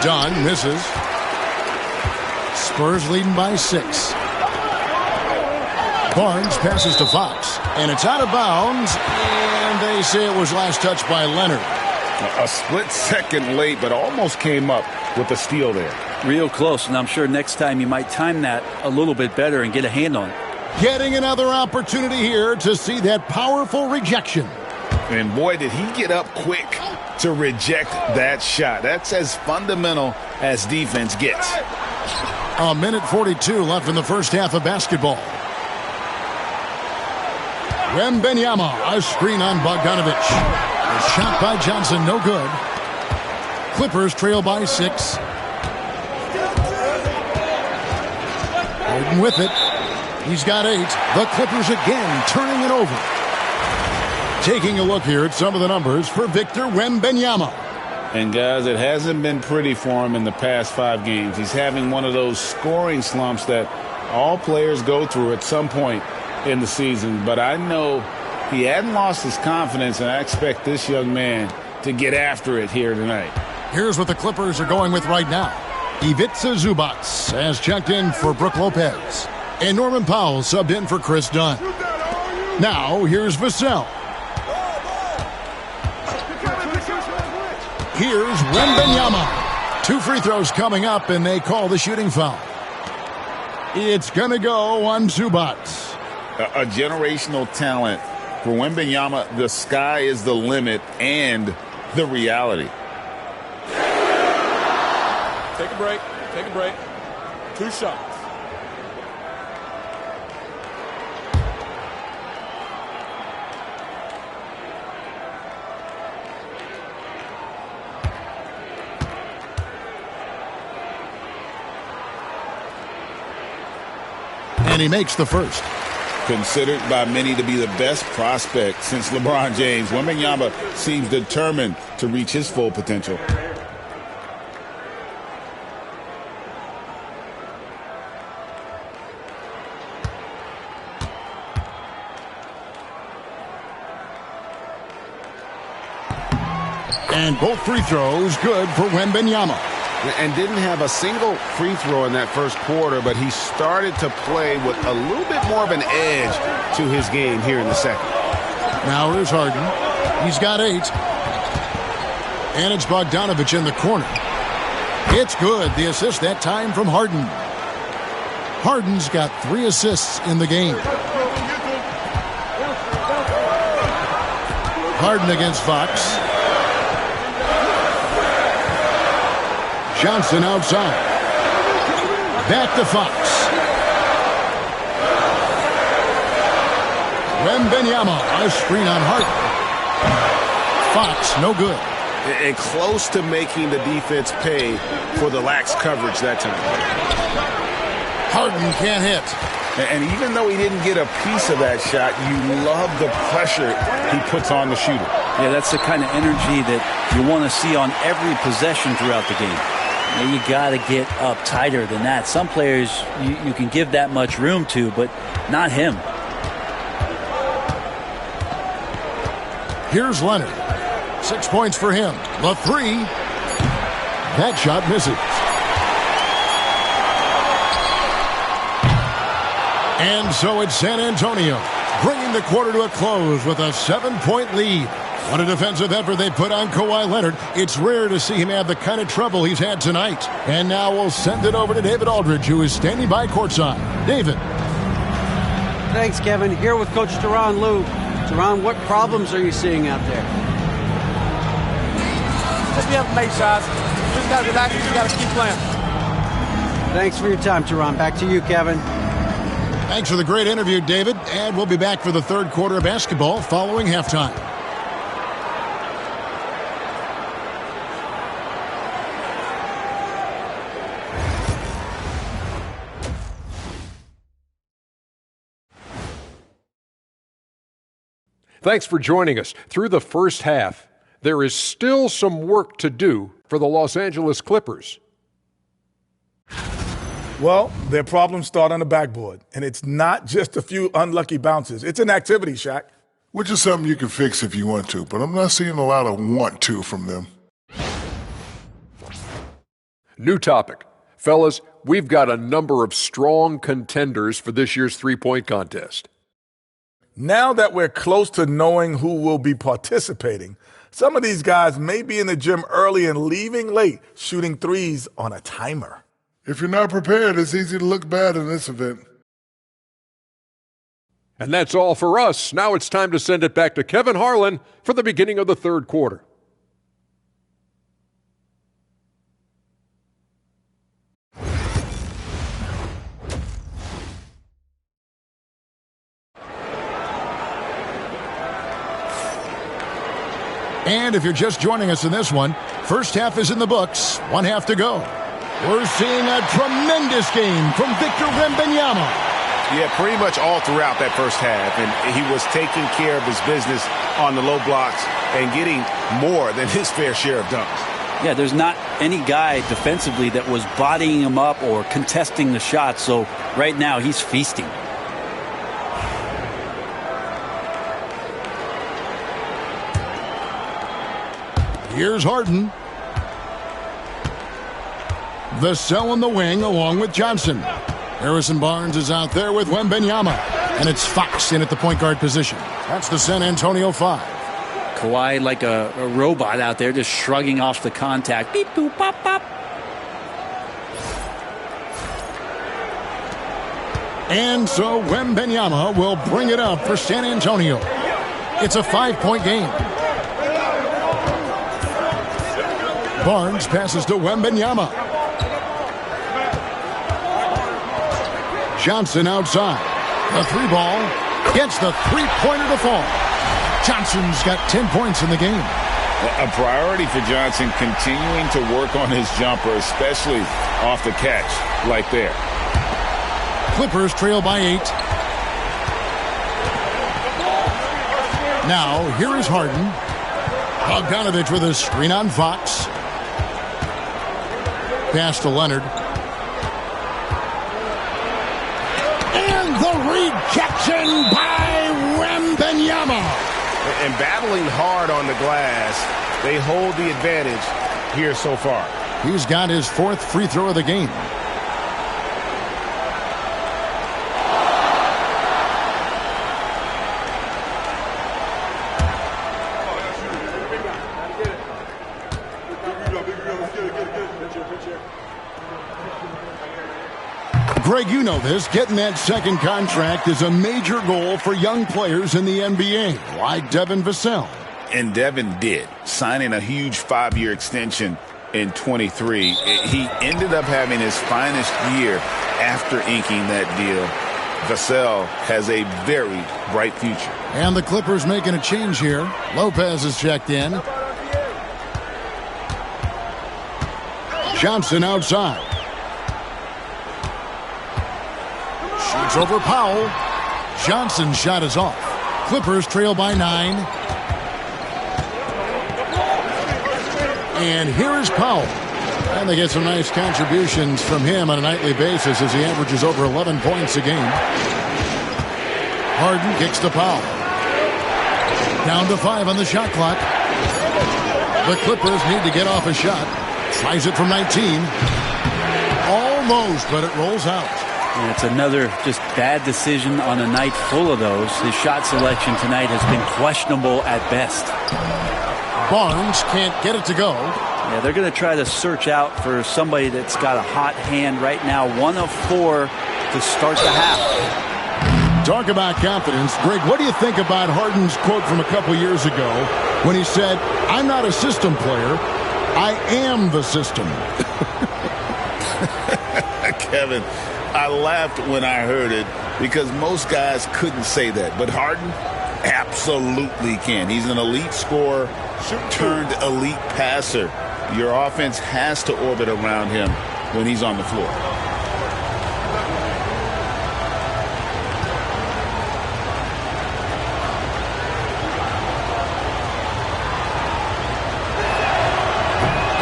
Dunn misses. Spurs leading by 6. Barnes passes to Fox. And it's out of bounds. And they say it was last touched by Leonard. A split second late, but almost came up with a steal there. Real close, and I'm sure next time you might time that a little bit better and get a hand on it. Getting another opportunity here to see that powerful rejection. And boy, did he get up quick to reject that shot. That's as fundamental as defense gets. A minute 42 left in the first half of basketball. Wembanyama, a screen on Bogdanovich. A shot by Johnson, no good. Clippers trail by 6. Harden with it. He's got 8. The Clippers again turning it over. Taking a look here at some of the numbers for Victor Wembanyama. And guys, it hasn't been pretty for him in the past 5 games. He's having one of those scoring slumps that all players go through at some point in the season. But I know he hadn't lost his confidence, and I expect this young man to get after it here tonight. Here's what the Clippers are going with right now. Ivica Zubac has checked in for Brook Lopez. And Norman Powell subbed in for Chris Dunn. Now, here's Vassell. Here's Wembanyama. 2 free throws coming up, and they call the shooting foul. It's going to go on Zubac. A generational talent. For Wembanyama, the sky is the limit and the reality. Take a break. Take a break. 2 shots. And he makes the first. Considered by many to be the best prospect since LeBron James, Wembanyama seems determined to reach his full potential. And both free throws good for Wembanyama. And didn't have a single free throw in that first quarter, but he started to play with a little bit more of an edge to his game here in the second. Now here's Harden. He's got 8. And it's Bogdanovich in the corner. It's good. The assist that time from Harden. Harden's got 3 assists in the game. Harden against Fox. Johnson outside. Back to Fox. Wembanyama, a screen on Harden. Fox, no good. And close to making the defense pay for the lax coverage that time. Harden can't hit. And even though he didn't get a piece of that shot, you love the pressure he puts on the shooter. Yeah, that's the kind of energy that you want to see on every possession throughout the game. You got to get up tighter than that. Some players you can give that much room to, but not him. Here's Leonard. 6 points for him. The 3. That shot misses. And so it's San Antonio, bringing the quarter to a close with a 7-point lead. What a defensive effort they put on Kawhi Leonard. It's rare to see him have the kind of trouble he's had tonight. And now we'll send it over to David Aldridge, who is standing by courtside. David. Thanks, Kevin. Here with Coach Teron Lue. Teron, what problems are you seeing out there? Just be able to make shots. You just got to relax. You just got to keep playing. Thanks for your time, Teron. Back to you, Kevin. Thanks for the great interview, David. And we'll be back for the third quarter of basketball following halftime. Thanks for joining us. Through the first half, there is still some work to do for the Los Angeles Clippers. Well, their problems start on the backboard, and it's not just a few unlucky bounces. It's an activity, Shaq. Which is something you can fix if you want to, but I'm not seeing a lot of want to from them. New topic. Fellas, we've got a number of strong contenders for this year's three-point contest. Now that we're close to knowing who will be participating, some of these guys may be in the gym early and leaving late, shooting threes on a timer. If you're not prepared, it's easy to look bad in this event. And that's all for us. Now it's time to send it back to Kevin Harlan for the beginning of the third quarter. And if you're just joining us in this one, first half is in the books, 1 half to go. We're seeing a tremendous game from Victor Wembanyama. Yeah, pretty much all throughout that first half. And he was taking care of his business on the low blocks and getting more than his fair share of dunks. Yeah, there's not any guy defensively that was bodying him up or contesting the shot. So right now he's feasting. Here's Harden. Vassell in the wing along with Johnson. Harrison Barnes is out there with Wembanyama. And it's Fox in at the point guard position. That's the San Antonio 5. Kawhi like a robot out there just shrugging off the contact. Beep, boop, pop, pop. And so Wembanyama will bring it up for San Antonio. It's a 5-point game. Barnes passes to Wembanyama. Johnson outside. The 3-ball gets the 3-pointer to fall. Johnson's got 10 points in the game. A priority for Johnson continuing to work on his jumper, especially off the catch, like there. Clippers trail by 8. Now, here is Harden. Bogdanovich with a screen on Fox. Pass to Leonard. And the rejection by Wembanyama. And battling hard on the glass, They hold the advantage here so far. He's got his 4th free throw of the game. Greg, you know this. Getting that second contract is a major goal for young players in the NBA, like Devin Vassell. And Devin did, signing a huge 5-year extension in 23. He ended up having his finest year after inking that deal. Vassell has a very bright future. And the Clippers making a change here. Lopez is checked in. Johnson outside. Shoots over Powell. Johnson's shot is off. Clippers trail by 9. And here is Powell. And they get some nice contributions from him on a nightly basis as he averages over 11 points a game. Harden kicks to Powell. Down to 5 on the shot clock. The Clippers need to get off a shot. Tries it from 19. Almost, but it rolls out. And it's another just bad decision on a night full of those. His shot selection tonight has been questionable at best. Barnes can't get it to go. Yeah, they're going to try to search out for somebody that's got a hot hand right now. 1 of 4 to start the half. Talk about confidence. Greg, what do you think about Harden's quote from a couple years ago when he said, "I'm not a system player. I am the system." Kevin, I laughed when I heard it because most guys couldn't say that. But Harden absolutely can. He's an elite scorer turned elite passer. Your offense has to orbit around him when he's on the floor.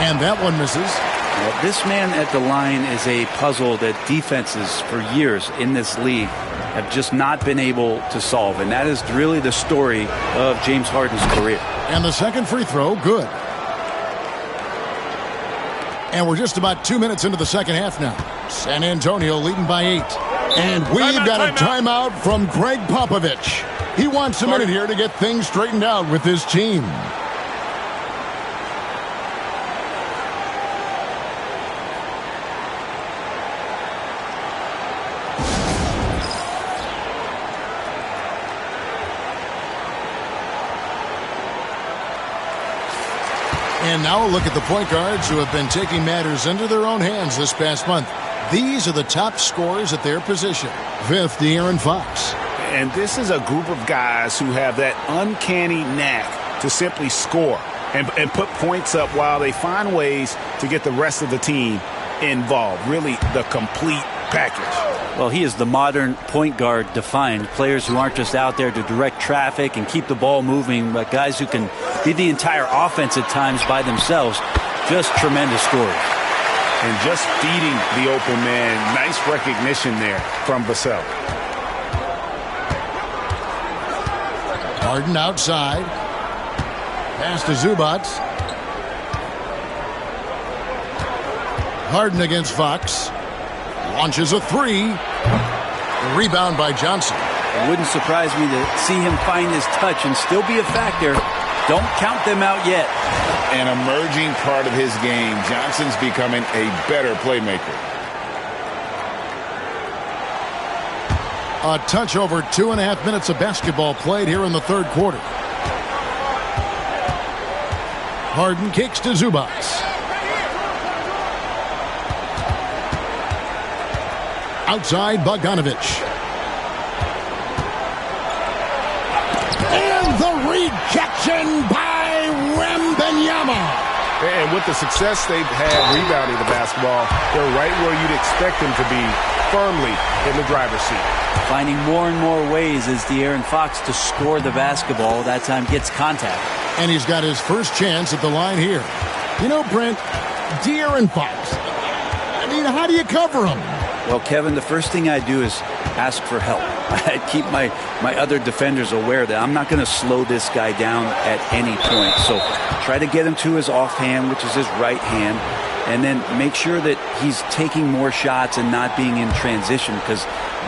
And that one misses. Well, this man at the line is a puzzle that defenses for years in this league have just not been able to solve. And that is really the story of James Harden's career. And the second free throw, good. And we're just about 2 minutes into the second half now. San Antonio leading by 8. And we've got a timeout from Greg Popovich. He wants a minute here to get things straightened out with his team. And now a look at the point guards who have been taking matters into their own hands this past month. These are the top scorers at their position. 5th, De'Aaron Fox. And this is a group of guys who have that uncanny knack to simply score and put points up while they find ways to get the rest of the team involved. Really the complete package. Well, he is the modern point guard defined. Players who aren't just out there to direct traffic and keep the ball moving, but guys who can be the entire offense at times by themselves. Just tremendous scorers. And just feeding the open man. Nice recognition there from Vassell. Harden outside. Pass to Zubac. Harden against Fox. Launches a 3. Rebound by Johnson. It wouldn't surprise me to see him find his touch and still be a factor. Don't count them out yet. An emerging part of his game. Johnson's becoming a better playmaker. A touch over 2.5 minutes of basketball played here in the third quarter. Harden kicks to Zubac. Outside, Bogdanovich. And the rejection by Wembanyama. And with the success they've had rebounding the basketball, they're right where you'd expect them to be, firmly in the driver's seat. Finding more and more ways as De'Aaron Fox to score the basketball. That time gets contact. And he's got his first chance at the line here. You know, Brent, De'Aaron Fox, I mean, how do you cover him? Well, Kevin, the first thing I do is ask for help. I keep my other defenders aware that I'm not going to slow this guy down at any point. So try to get him to his offhand, which is his right hand, and then make sure that he's taking more shots and not being in transition, because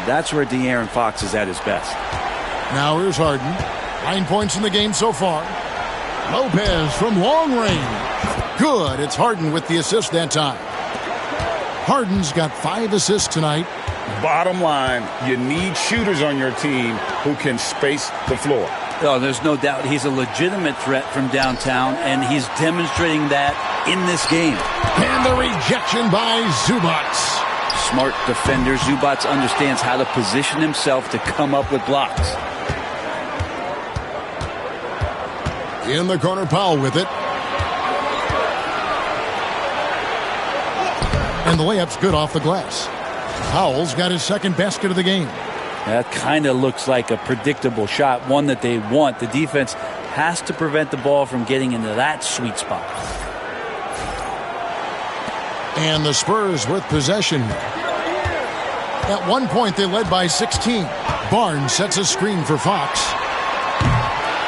that's where De'Aaron Fox is at his best. Now here's Harden. 9 points in the game so far. Lopez from long range. Good. It's Harden with the assist that time. Harden's got 5 assists tonight. Bottom line, you need shooters on your team who can space the floor. Oh, there's no doubt he's a legitimate threat from downtown, and he's demonstrating that in this game. And the rejection by Zubac. Smart defender. Zubac understands how to position himself to come up with blocks. In the corner, Powell with it. And the layup's good off the glass. Powell's got his second basket of the game. That kind of looks like a predictable shot, one that they want. The defense has to prevent the ball from getting into that sweet spot. And the Spurs with possession. At one point, they led by 16. Barnes sets a screen for Fox.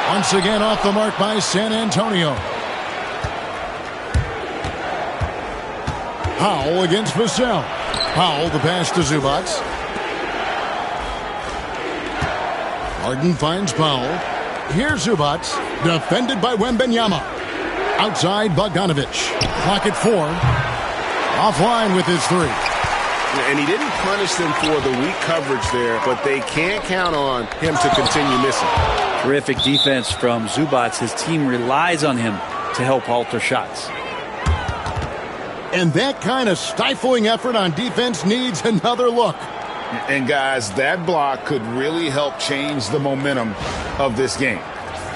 Once again off the mark by San Antonio. Powell against Vassell. Powell, the pass to Zubac. Harden finds Powell. Here's Zubac, defended by Wembanyama. Outside, Bogdanović. Clock at 4. Offline with his 3. And he didn't punish them for the weak coverage there, but they can't count on him to continue missing. Terrific defense from Zubac. His team relies on him to help alter shots. And that kind of stifling effort on defense needs another look. And guys, that block could really help change the momentum of this game.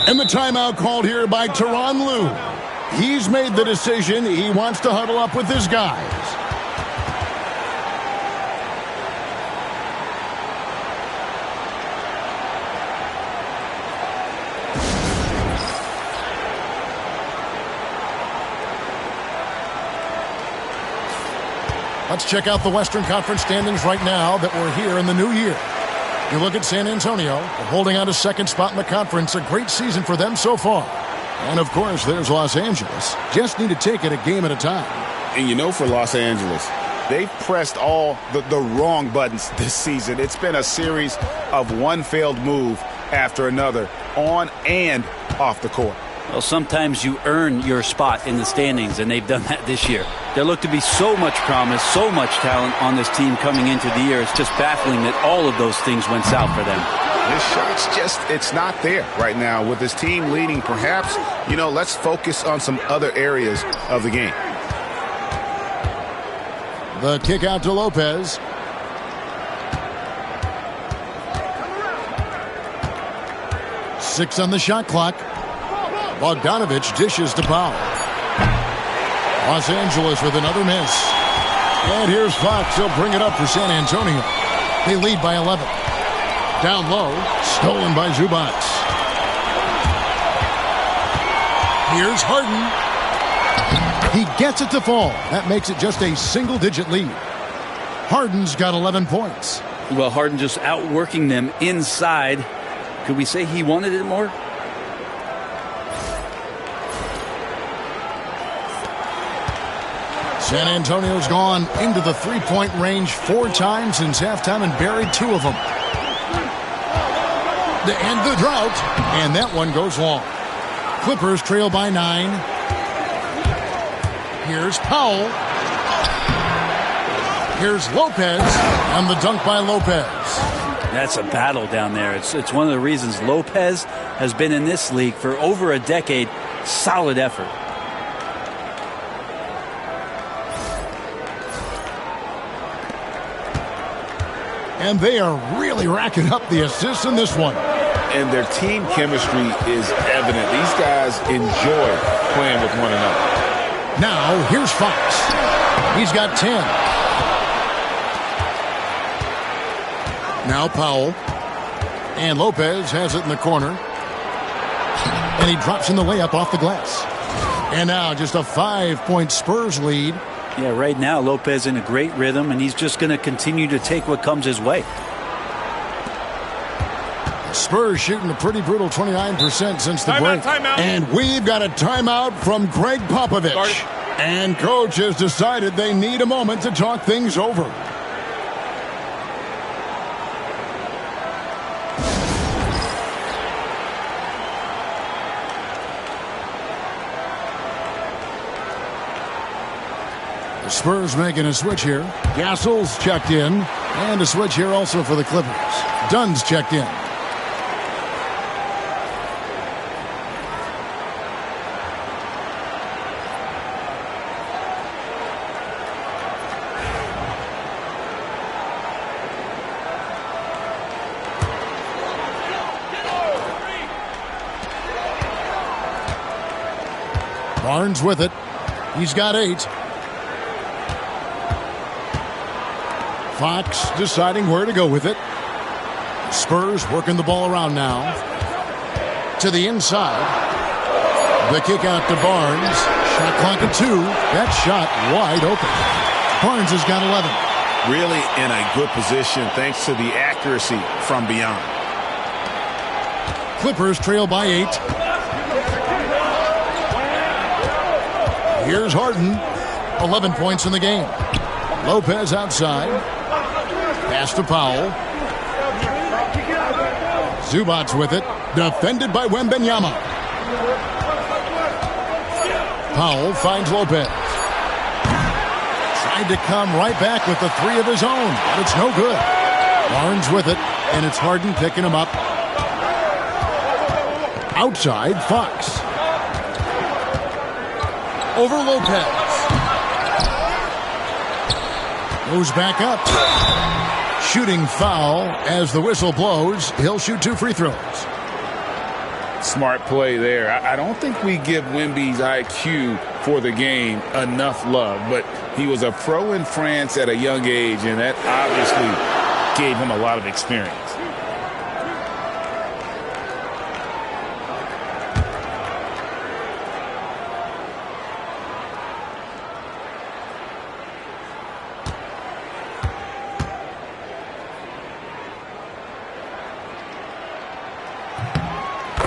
And the timeout called here by Tyronn Lue. He's made the decision. He wants to huddle up with his guys. Let's check out the Western Conference standings right now that we're here in the new year. You look at San Antonio, they're holding on to second spot in the conference. A great season for them so far. And, of course, there's Los Angeles. Just need to take it a game at a time. And you know, for Los Angeles, they've pressed all the wrong buttons this season. It's been a series of one failed move after another, on and off the court. Well, sometimes you earn your spot in the standings, and they've done that this year. There looked to be so much promise, so much talent on this team coming into the year. It's just baffling that all of those things went south for them. This shot's just, it's not there right now. With this team leading, perhaps, let's focus on some other areas of the game. The kick out to Lopez. Six on the shot clock. Bogdanović dishes to Powell. Los Angeles with another miss. And here's Fox. He'll bring it up for San Antonio. They lead by 11. Down low. Stolen by Zubac. Here's Harden. He gets it to fall. That makes it just a single-digit lead. Harden's got 11 points. Well, Harden just outworking them inside. Could we say he wanted it more? San Antonio's gone into the three-point range 4 times since halftime and buried 2 of them. To end the drought, and that one goes long. Clippers trail by 9. Here's Powell. Here's Lopez, and the dunk by Lopez. That's a battle down there. It's one of the reasons Lopez has been in this league for over a decade. Solid effort. And they are really racking up the assists in this one. And their team chemistry is evident. These guys enjoy playing with one another. Now, here's Fox. He's got 10. Now Powell. And Lopez has it in the corner. And he drops in the layup off the glass. And now just a 5-point Spurs lead. Yeah, right now Lopez in a great rhythm, and he's just going to continue to take what comes his way. Spurs shooting a pretty brutal 29% since the break. And we've got a timeout from Greg Popovich. And coach has decided they need a moment to talk things over. The Spurs making a switch here. Gasol's checked in. And a switch here also for the Clippers. Dunn's checked in. Barnes with it. He's got 8. Fox deciding where to go with it. Spurs working the ball around now. To the inside. The kick out to Barnes. Shot clock at 2. That shot wide open. Barnes has got 11. Really in a good position thanks to the accuracy from beyond. Clippers trail by 8. Here's Harden. 11 points in the game. Lopez outside. Pass to Powell. Zubats with it. Defended by Wembanyama. Powell finds Lopez. Tried to come right back with the 3 of his own, but it's no good. Barnes with it, and it's Harden picking him up. Outside, Fox. Over Lopez. Goes back up. Shooting foul as the whistle blows. He'll shoot 2 free throws. Smart play there. I don't think we give Wemby's IQ for the game enough love, but he was a pro in France at a young age, and that obviously gave him a lot of experience.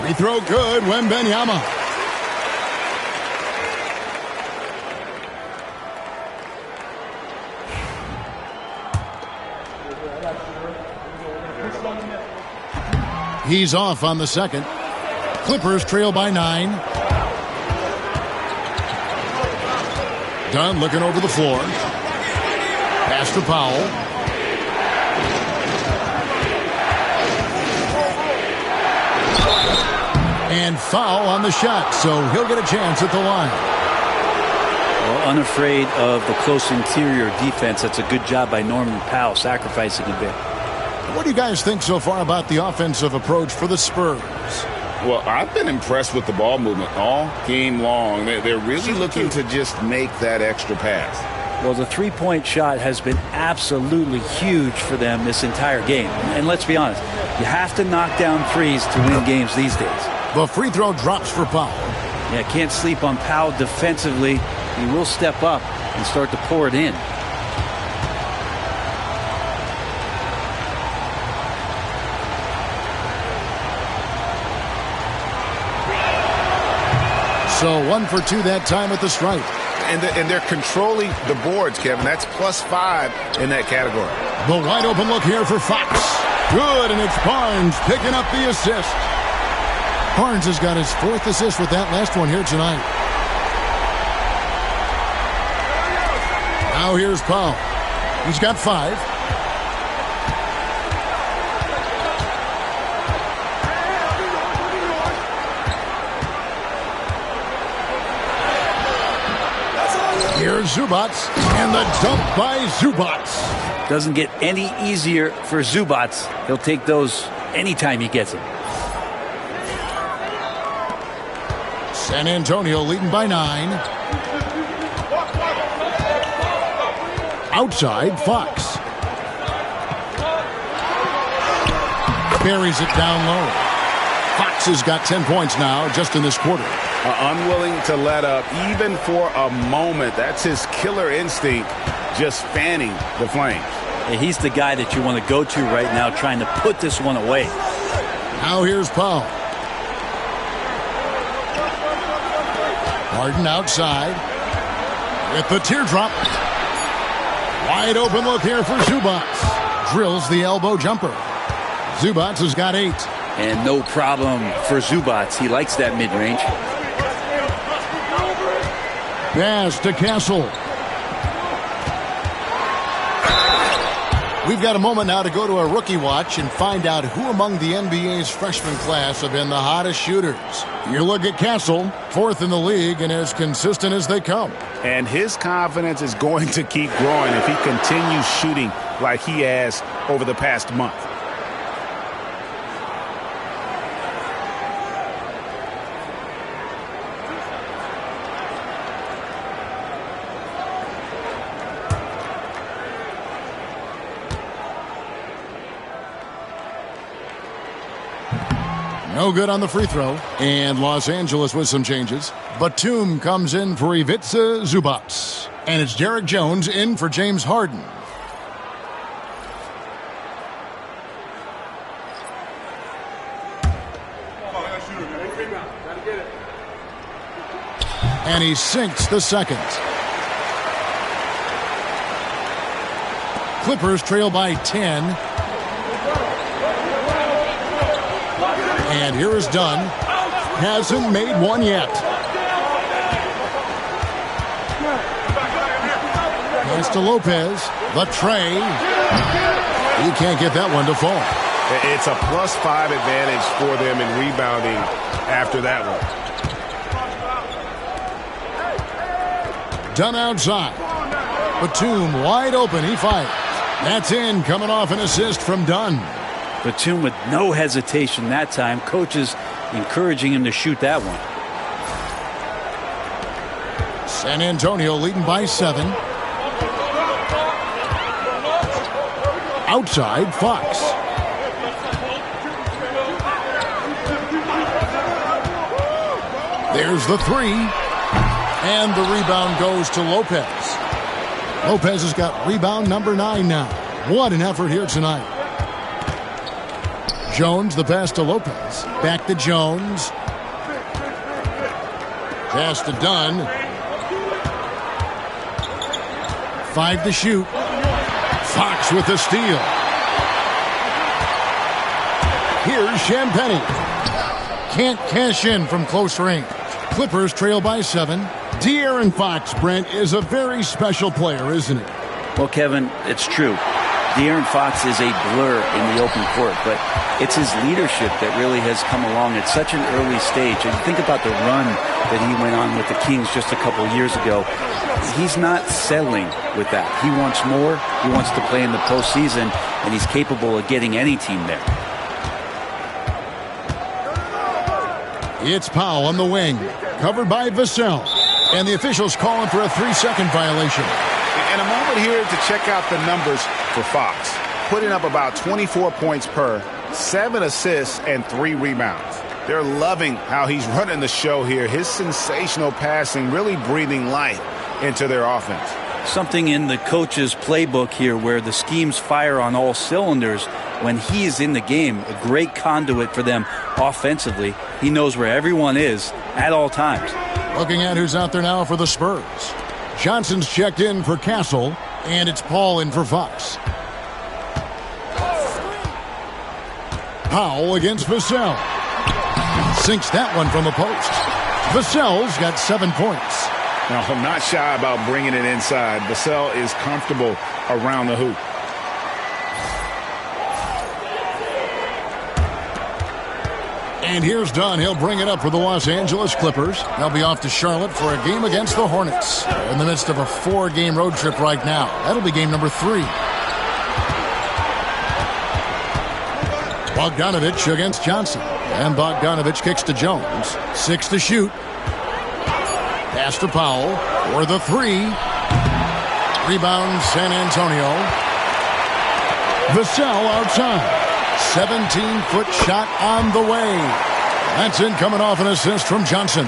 Free throw good, Wembanyama. He's off on the second. Clippers trail by 9. Dunn looking over the floor. Pass to Powell. And foul on the shot, so he'll get a chance at the line. Well, unafraid of the close interior defense. That's a good job by Norman Powell, sacrificing a bit. What do you guys think so far about the offensive approach for the Spurs? Well, I've been impressed with the ball movement all game long. They're really looking to just make that extra pass. Well, the three-point shot has been absolutely huge for them this entire game. And let's be honest, you have to knock down threes to win games these days. The free throw drops for Powell. Yeah, can't sleep on Powell defensively. He will step up and start to pour it in. So 1 for 2 that time at the stripe. And they're controlling the boards, Kevin. That's +5 in that category. The wide open look here for Fox. Good, and it's Barnes picking up the assist. Barnes has got his 4th assist with that last one here tonight. Now here's Powell. He's got 5. Here's Zubats, and the dump by Zubats. Doesn't get any easier for Zubats. He'll take those anytime he gets them. San Antonio leading by 9. Outside, Fox. Buries it down low. Fox has got 10 points now just in this quarter. Unwilling to let up even for a moment. That's his killer instinct, just fanning the flames. He's the guy that you want to go to right now, trying to put this one away. Now here's Powell. Harden outside with the teardrop. Wide open look here for Zubac. Drills the elbow jumper. Zubac has got 8. And no problem for Zubac. He likes that mid-range. Pass to Castle. We've got a moment now to go to a rookie watch and find out who among the NBA's freshman class have been the hottest shooters. You look at Castle, 4th in the league and as consistent as they come. And his confidence is going to keep growing if he continues shooting like he has over the past month. No good on the free throw. And Los Angeles with some changes. Batum comes in for Ivica Zubac. And it's Derek Jones in for James Harden. And he sinks the second. Clippers trail by 10. And here is Dunn. Hasn't made one yet. Pass to Lopez. The tray. He can't get that one to fall. It's a +5 advantage for them in rebounding after that one. Dunn outside. Batum wide open. He fires. That's in. Coming off an assist from Dunn. Batum with no hesitation that time. Coaches encouraging him to shoot that one. San Antonio leading by 7. Outside, Fox. There's the 3. And the rebound goes to Lopez. Lopez has got rebound number 9 now. What an effort here tonight. Jones, the pass to Lopez. Back to Jones. Pass to Dunn. 5 to shoot. Fox with the steal. Here's Champagnie. Can't cash in from close range. Clippers trail by 7. De'Aaron Fox, Brent, is a very special player, isn't he? Well, Kevin, it's true. De'Aaron Fox is a blur in the open court, but it's his leadership that really has come along at such an early stage. And think about the run that he went on with the Kings just a couple of years ago. He's not settling with that. He wants more. He wants to play in the postseason, and he's capable of getting any team there. It's Powell on the wing, covered by Vassell. And the officials calling for a 3-second violation. And a moment here to check out the numbers for Fox. Putting up about 24 points per, 7 assists, and 3 rebounds. They're loving how he's running the show here. His sensational passing really breathing life into their offense. Something in the coach's playbook here where the schemes fire on all cylinders. When he is in the game, a great conduit for them offensively. He knows where everyone is at all times. Looking at who's out there now for the Spurs. Johnson's checked in for Castle, and it's Paul in for Fox. Powell against Vassell. Sinks that one from the post. Vassell's got 7 points. Now, I'm not shy about bringing it inside. Vassell is comfortable around the hoop. And here's Dunn. He'll bring it up for the Los Angeles Clippers. They'll be off to Charlotte for a game against the Hornets. They're in the midst of a 4-game road trip right now. That'll be game number 3. Bogdanovich against Johnson. And Bogdanovich kicks to Jones. 6 to shoot. Pass to Powell for the 3. Rebound San Antonio. Vassell outside. 17-foot shot on the way. That's in, coming off an assist from Johnson.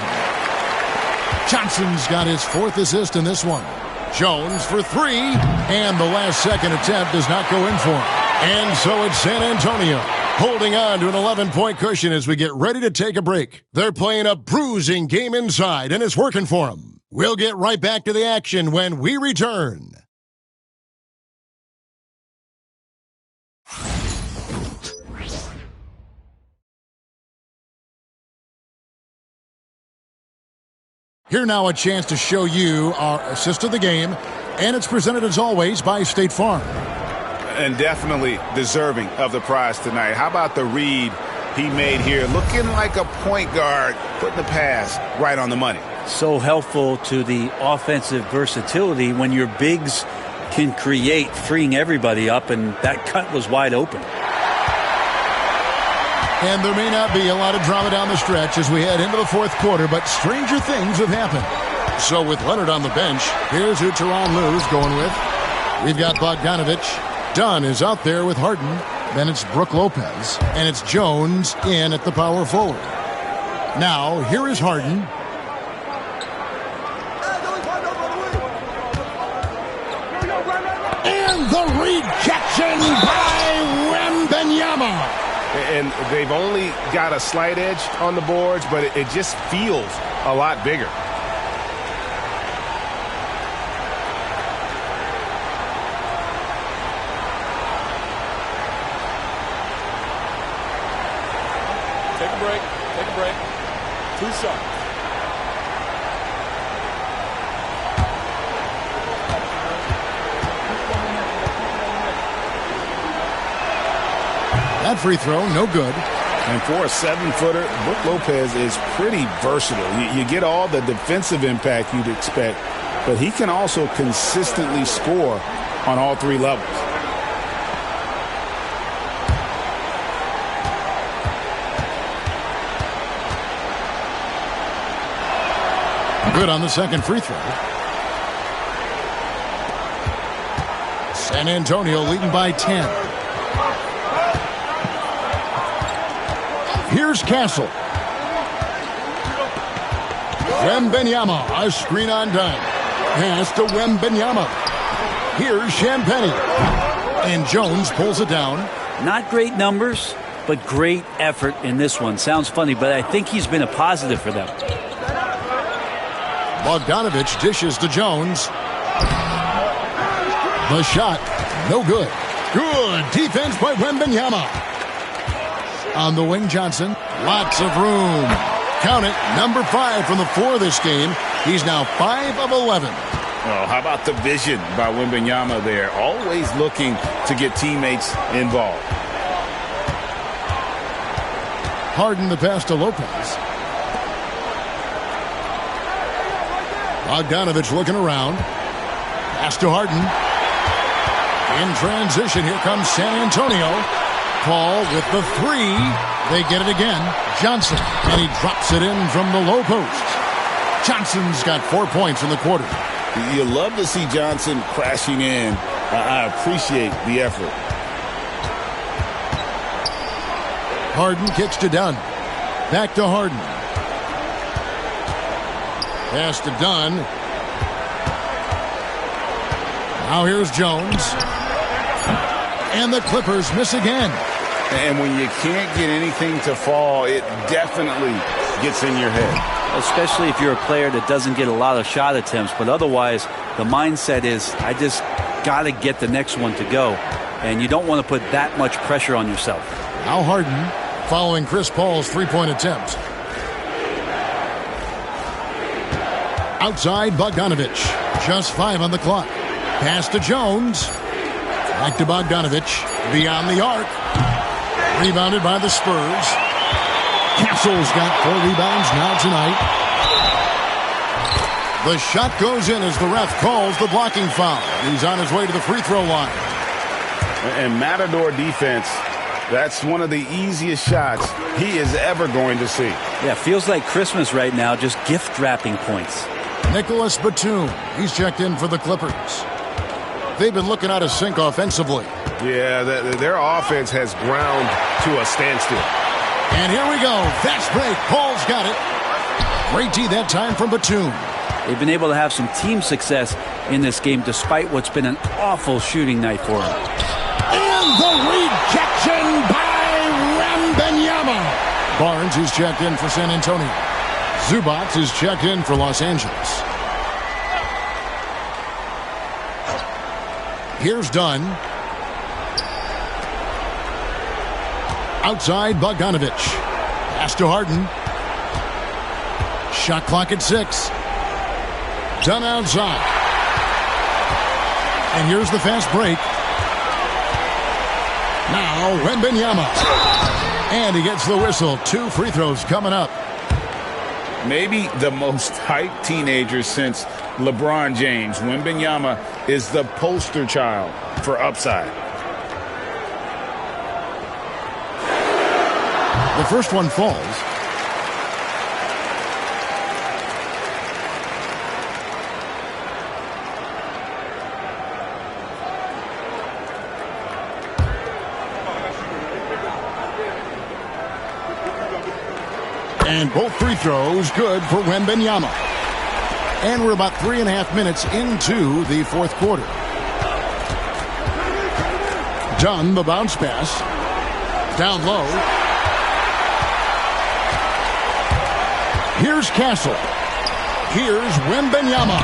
Johnson's got his 4th assist in this one. Jones for 3. And the last second attempt does not go in for him. And so it's San Antonio Holding on to an 11-point cushion as we get ready to take a break. They're playing a bruising game inside, and it's working for them. We'll get right back to the action when we return. Here now a chance to show you our assist of the game, and it's presented as always by State Farm. And definitely deserving of the prize tonight. How about the read he made here? Looking like a point guard, putting the pass right on the money. So helpful to the offensive versatility when your bigs can create, freeing everybody up, and that cut was wide open. And there may not be a lot of drama down the stretch as we head into the fourth quarter, but stranger things have happened. So with Leonard on the bench, here's who Tyronn Lue's going with. We've got Bogdanovich. Dunn is out there with Harden. Then it's Brook Lopez. And it's Jones in at the power forward. Now, here is Harden. And the rejection by Wembanyama. And they've only got a slight edge on the boards, but it just feels a lot bigger. Take a break. Take a break. 2 shots. That free throw, no good. And for a 7-footer, Brook Lopez is pretty versatile. You get all the defensive impact you'd expect, but he can also consistently score on all 3 levels. Good on the second free throw. San Antonio leading by 10. Here's Castle. Wembanyama, a screen on Dunn. Pass to Wembanyama. Here's Champagnie. And Jones pulls it down. Not great numbers, but great effort in this one. Sounds funny, but I think he's been a positive for them. Bogdanovich dishes to Jones. The shot, no good. Good defense by Wembanyama. On the wing, Johnson. Lots of room. Count it, number 5 from the floor this game. He's now 5 of 11. Oh, how about the vision by Wembanyama there? Always looking to get teammates involved. Harden the pass to Lopez. Bogdanovich looking around. Pass to Harden. In transition, here comes San Antonio. Paul with the 3. They get it again. Johnson, and he drops it in from the low post. Johnson's got 4 points in the quarter. You love to see Johnson crashing in. I appreciate the effort. Harden kicks to Dunn. Back to Harden. Pass to Dunn. Now here's Jones. And the Clippers miss again. And when you can't get anything to fall, it definitely gets in your head. Especially if you're a player that doesn't get a lot of shot attempts. But otherwise, the mindset is, I just got to get the next one to go. And you don't want to put that much pressure on yourself. Now Harden following Chris Paul's 3-point attempt. Outside Bogdanovich. Just 5 on the clock. Pass to Jones. Back to Bogdanovich. Beyond the arc. Rebounded by the Spurs. Castle's got 4 rebounds now tonight. The shot goes in as the ref calls the blocking foul. He's on his way to the free throw line. And Matador defense, that's one of the easiest shots he is ever going to see. Yeah, feels like Christmas right now, just gift wrapping points. Nicholas Batum, he's checked in for the Clippers. They've been looking out of sync offensively. Yeah, their offense has ground to a standstill. And here we go. Fast break. Paul's got it. Great D that time from Batum. They've been able to have some team success in this game despite what's been an awful shooting night for them. And the rejection by Barnes is checked in for San Antonio. Zubac is checked in for Los Angeles. Here's Dunn. Outside, Bogdanovich. Pass to Harden. Shot clock at 6. Dunn outside. And here's the fast break. Now, Wembanyama. And he gets the whistle. 2 free throws coming up. Maybe the most hyped teenager since LeBron James. Wembanyama is the poster child for upside. The first one falls. And both free throws good for Wembanyama. And we're about 3.5 minutes into the fourth quarter. Dunn, the bounce pass. Down low. Here's Castle. Here's Wembanyama.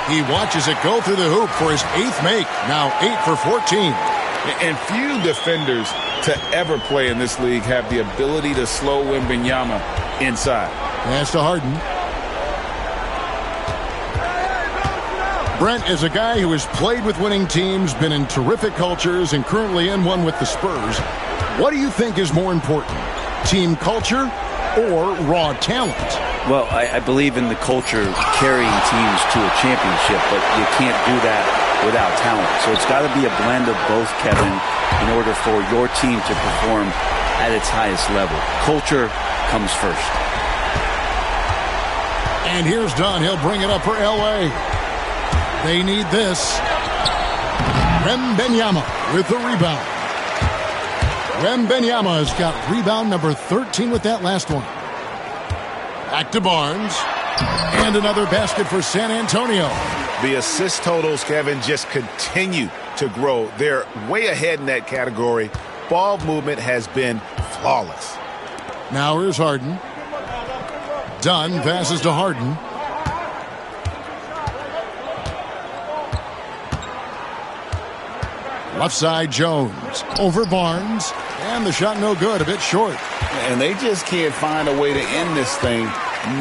He watches it go through the hoop for his 8th make. Now 8 for 14. And few defenders to ever play in this league have the ability to slow Wembanyama inside. Pass to Harden. Brent is a guy who has played with winning teams, been in terrific cultures, and currently in one with the Spurs. What do you think is more important, team culture or raw talent? Well, I believe in the culture carrying teams to a championship, but you can't do that without talent. So it's got to be a blend of both, Kevin, in order for your team to perform at its highest level. Culture comes first. And here's Dunn. He'll bring it up for L.A. They need this. Wembanyama with the rebound. Wembanyama has got rebound number 13 with that last one. Back to Barnes. And another basket for San Antonio. The assist totals, Kevin, just continue to grow. They're way ahead in that category. Ball movement has been flawless. Now here's Harden. Dunn passes to Harden. Left side, Jones. Over Barnes. And the shot no good, a bit short. And they just can't find a way to end this thing.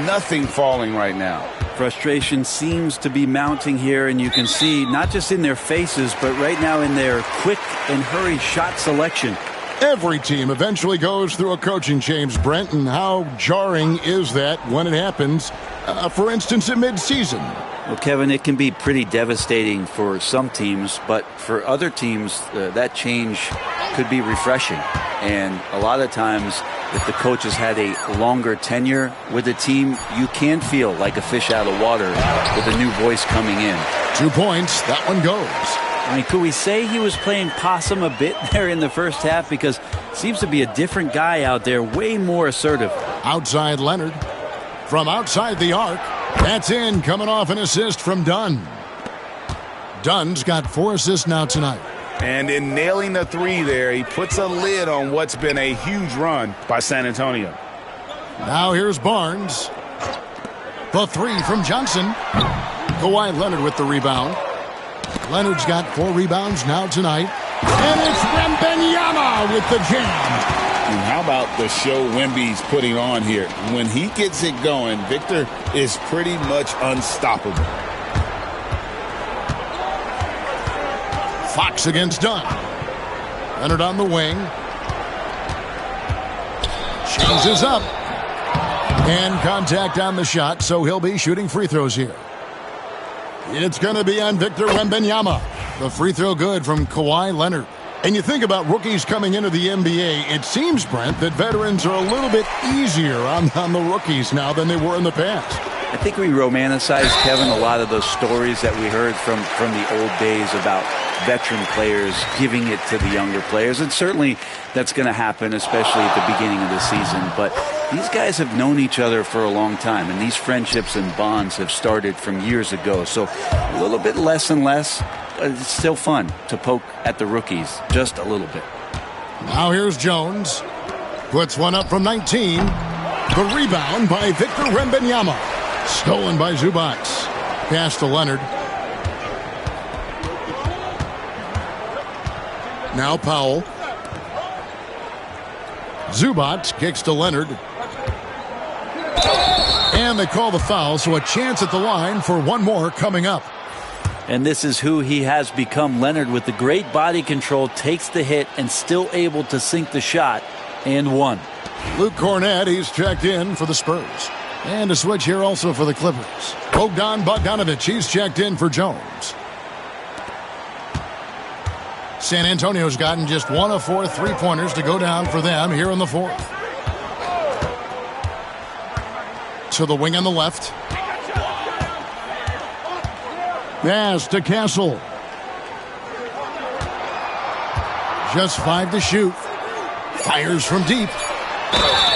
Nothing falling right now. Frustration seems to be mounting here, and you can see not just in their faces, but right now in their quick and hurried shot selection. Every team eventually goes through a coaching change, Brent, and how jarring is that when it happens, for instance, in midseason? Well, Kevin, it can be pretty devastating for some teams, but for other teams, that change could be refreshing. And a lot of times, if the coach has had a longer tenure with the team, you can feel like a fish out of water with a new voice coming in. 2 points, that one goes. I mean, could we say he was playing possum a bit there in the first half? Because it seems to be a different guy out there, way more assertive. Outside Leonard. From outside the arc. That's in, coming off an assist from Dunn. Dunn's got 4 assists now tonight. And in nailing the 3 there, he puts a lid on what's been a huge run by San Antonio. Now here's Barnes. The 3 from Johnson. Kawhi Leonard with the rebound. Leonard's got 4 rebounds now tonight. And it's Wembanyama with the jam. And how about the show Wemby's putting on here? When he gets it going, Victor is pretty much unstoppable. Fox against Dunn. Leonard on the wing. Changes up. And contact on the shot, so he'll be shooting free throws here. It's going to be on Victor Wembanyama. The free throw good from Kawhi Leonard. And you think about rookies coming into the NBA, it seems, Brent, that veterans are a little bit easier on the rookies now than they were in the past. I think we romanticize, Kevin, a lot of those stories that we heard from the old days about veteran players giving it to the younger players. And certainly that's going to happen, especially at the beginning of the season. But these guys have known each other for a long time, and these friendships and bonds have started from years ago. So a little bit less and less. It's still fun to poke at the rookies, just a little bit. Now here's Jones. Puts one up from 19. The rebound by Victor Wembanyama. Stolen by Zubac. Pass to Leonard. Now Powell. Zubac kicks to Leonard. And they call the foul, so a chance at the line for one more coming up. And this is who he has become. Leonard, with the great body control, takes the hit and still able to sink the shot, and one. Luke Cornett, he's checked in for the Spurs. And a switch here also for the Clippers. Bogdan Bogdanovic, he's checked in for Jones. San Antonio's gotten just 1 of 4 3-pointers to go down for them here in the fourth. To the wing on the left. Pass to Castle. Just 5 to shoot. Fires from deep.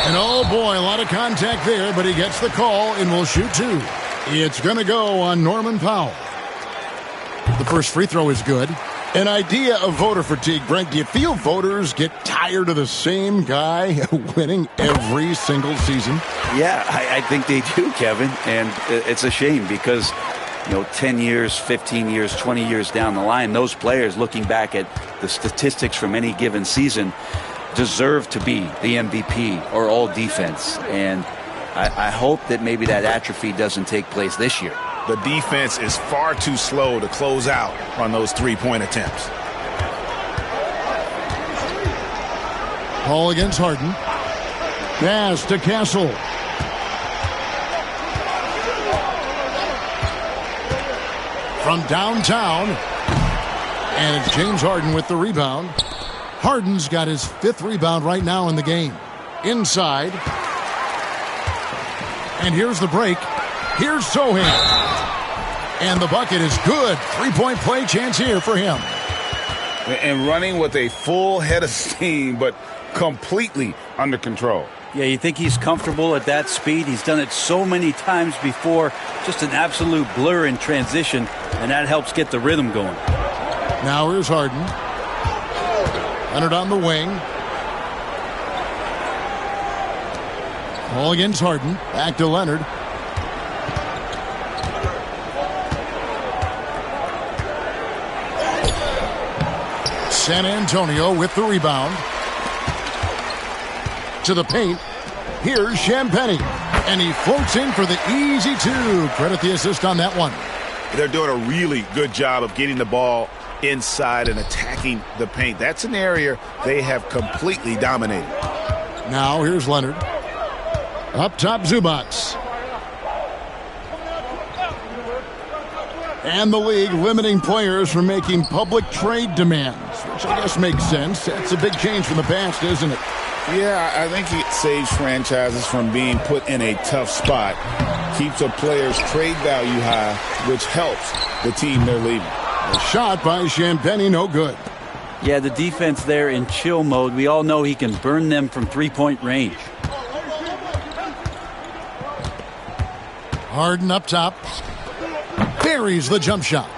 And oh boy, a lot of contact there, but he gets the call and will shoot 2. It's going to go on Norman Powell. The first free throw is good. An idea of voter fatigue, Brent. Do you feel voters get tired of the same guy winning every single season? Yeah, I think they do, Kevin. And it's a shame because, 10 years, 15 years, 20 years down the line, those players looking back at the statistics from any given season deserve to be the MVP or all defense. And I hope that maybe that atrophy doesn't take place this year. The defense is far too slow to close out on those three-point attempts. Paul against Harden. Pass to Castle. From downtown. And it's James Harden with the rebound. Harden's got his 5th rebound right now in the game. Inside. And here's the break. Here's Sohan. And the bucket is good. 3-point play chance here for him. And running with a full head of steam, but completely under control. Yeah, you think he's comfortable at that speed. He's done it so many times before. Just an absolute blur in transition, and that helps get the rhythm going. Now here's Harden. Leonard on the wing. Ball against Harden. Back to Leonard. San Antonio with the rebound. To the paint. Here's Champagnie. And he floats in for the easy 2. Credit the assist on that one. They're doing a really good job of getting the ball inside and attacking the paint. That's an area they have completely dominated. Now here's Leonard. Up top, Zubac. And the league limiting players from making public trade demands, which I guess makes sense. That's a big change from the past, isn't it? Yeah, I think it saves franchises from being put in a tough spot. Keeps a player's trade value high, which helps the team they're leaving. A shot by Champagnie, no good. Yeah, the defense there in chill mode. We all know he can burn them from 3-point range. Harden up top. Buries the jump shot.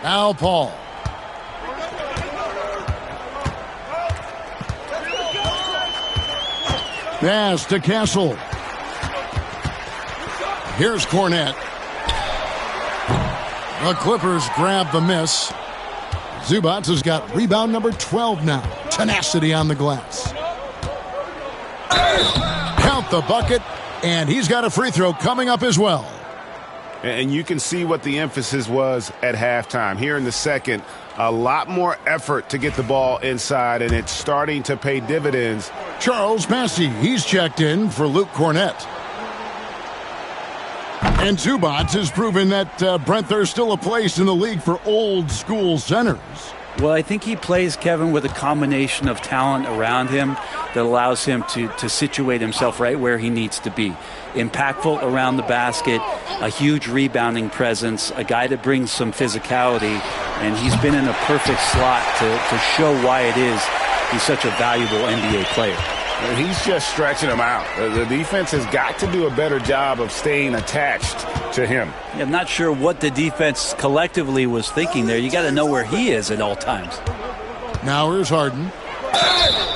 Now Paul. Pass to Castle. Here's Cornett. The Clippers grab the miss. Zubac has got rebound number 12 now. Tenacity on the glass. Count the bucket, and he's got a free throw coming up as well. And you can see what the emphasis was at halftime. Here in the second, a lot more effort to get the ball inside, and it's starting to pay dividends. Charles Massey, he's checked in for Luke Cornett. And Zubac has proven that, Brent, there's still a place in the league for old-school centers. Well, I think he plays, Kevin, with a combination of talent around him that allows him to situate himself right where he needs to be. Impactful around the basket, a huge rebounding presence, a guy that brings some physicality, and he's been in a perfect slot to show why it is he's such a valuable NBA player. He's just stretching him out. The defense has got to do a better job of staying attached to him. Yeah, I'm not sure what the defense collectively was thinking there. You got to know where he is at all times. Now here's Harden.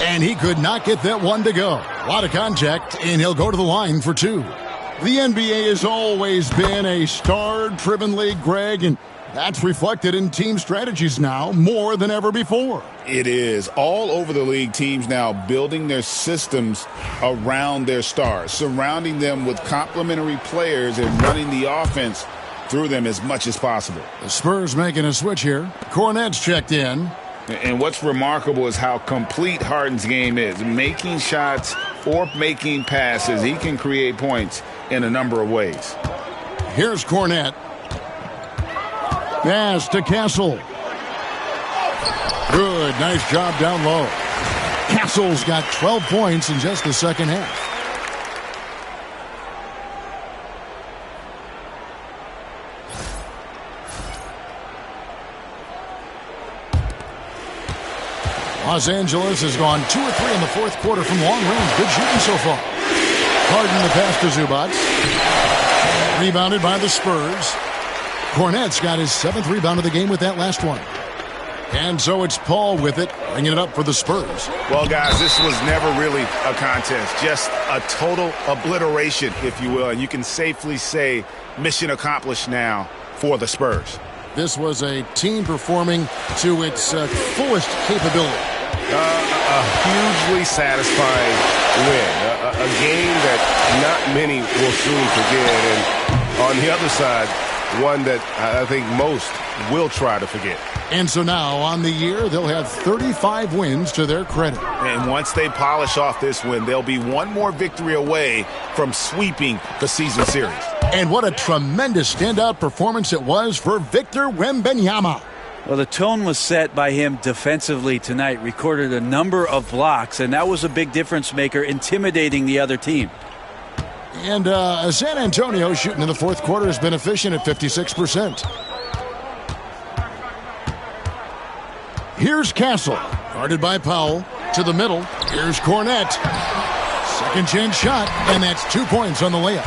And he could not get that one to go. A lot of contact, and he'll go to the line for two. The NBA has always been a star-driven league, Greg, and that's reflected in team strategies now more than ever before. It is. All over the league, teams now building their systems around their stars, surrounding them with complementary players and running the offense through them as much as possible. The Spurs making a switch here. Cornette's checked in. And what's remarkable is how complete Harden's game is. Making shots or making passes, he can create points in a number of ways. Here's Cornette. Pass to Castle. Good, nice job down low. Castle's got 12 points in just the second half. Los Angeles has gone 2 or 3 in the fourth quarter from long range. Good shooting so far. Harden the pass to Zubac. Rebounded by the Spurs. Cornette's got his 7th rebound of the game with that last one. And so it's Paul with it, bringing it up for the Spurs. Well, guys, this was never really a contest. Just a total obliteration, if you will. And you can safely say mission accomplished now for the Spurs. This was a team performing to its fullest capability. A hugely satisfying win. A game that not many will soon forget. And on the other side, one that I think most will try to forget. And so now, on the year, they'll have 35 wins to their credit. And once they polish off this win, they'll be one more victory away from sweeping the season series. And what a tremendous standout performance it was for Victor Wembanyama. Well, the tone was set by him defensively tonight. Recorded a number of blocks, and that was a big difference maker, intimidating the other team. And San Antonio shooting in the fourth quarter has been efficient at 56%. Here's Castle, guarded by Powell, to the middle. Here's Cornette. Second chance shot, and that's 2 points on the layup.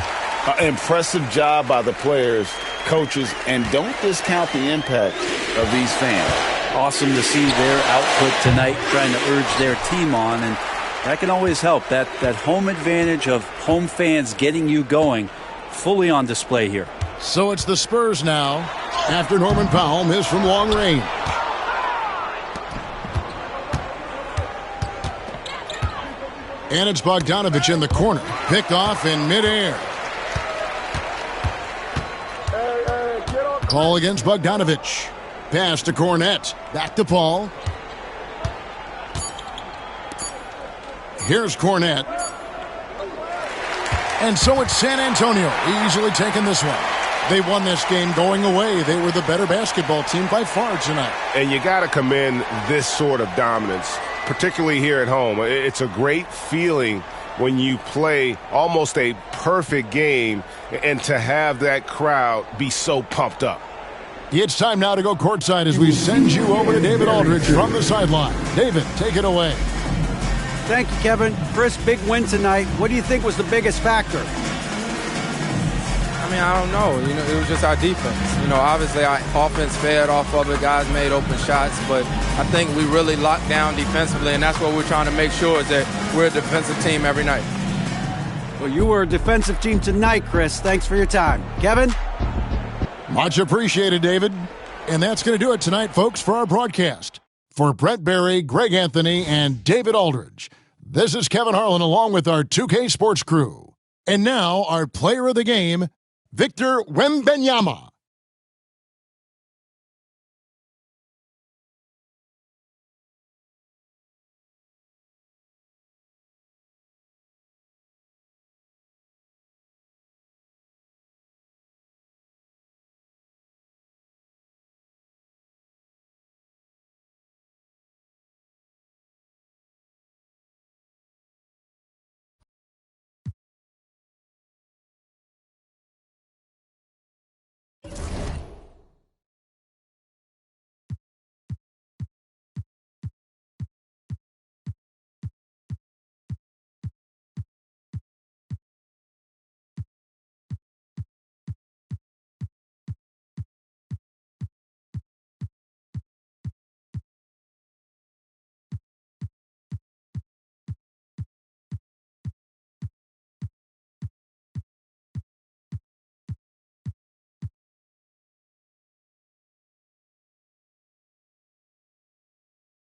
Impressive job by the players, coaches, and don't discount the impact of these fans. Awesome to see their output tonight, trying to urge their team on, and that can always help. That home advantage of home fans getting you going, fully on display here. So it's the Spurs now, after Norman Powell missed from long range. And it's Bogdanovich in the corner, picked off in midair. Call against Bogdanovich. Pass to Cornette. Back to Paul. Here's Cornette. And so it's San Antonio easily taking this one. They won this game going away. They were the better basketball team by far tonight. And you got to commend this sort of dominance, particularly here at home. It's a great feeling when you play almost a perfect game and to have that crowd be so pumped up. It's time now to go courtside as we send you over to David Aldridge from the sideline. David, take it away. Thank you, Kevin. Chris, big win tonight. What do you think was the biggest factor? I mean, I don't know. It was just our defense. Obviously our offense fed off of it. Guys made open shots, but I think we really locked down defensively, and that's what we're trying to make sure is that we're a defensive team every night. Well, you were a defensive team tonight, Chris. Thanks for your time. Kevin? Much appreciated, David. And that's going to do it tonight, folks, for our broadcast. For Brett Berry, Greg Anthony, and David Aldridge, this is Kevin Harlan along with our 2K Sports crew. And now, our player of the game, Victor Wembanyama.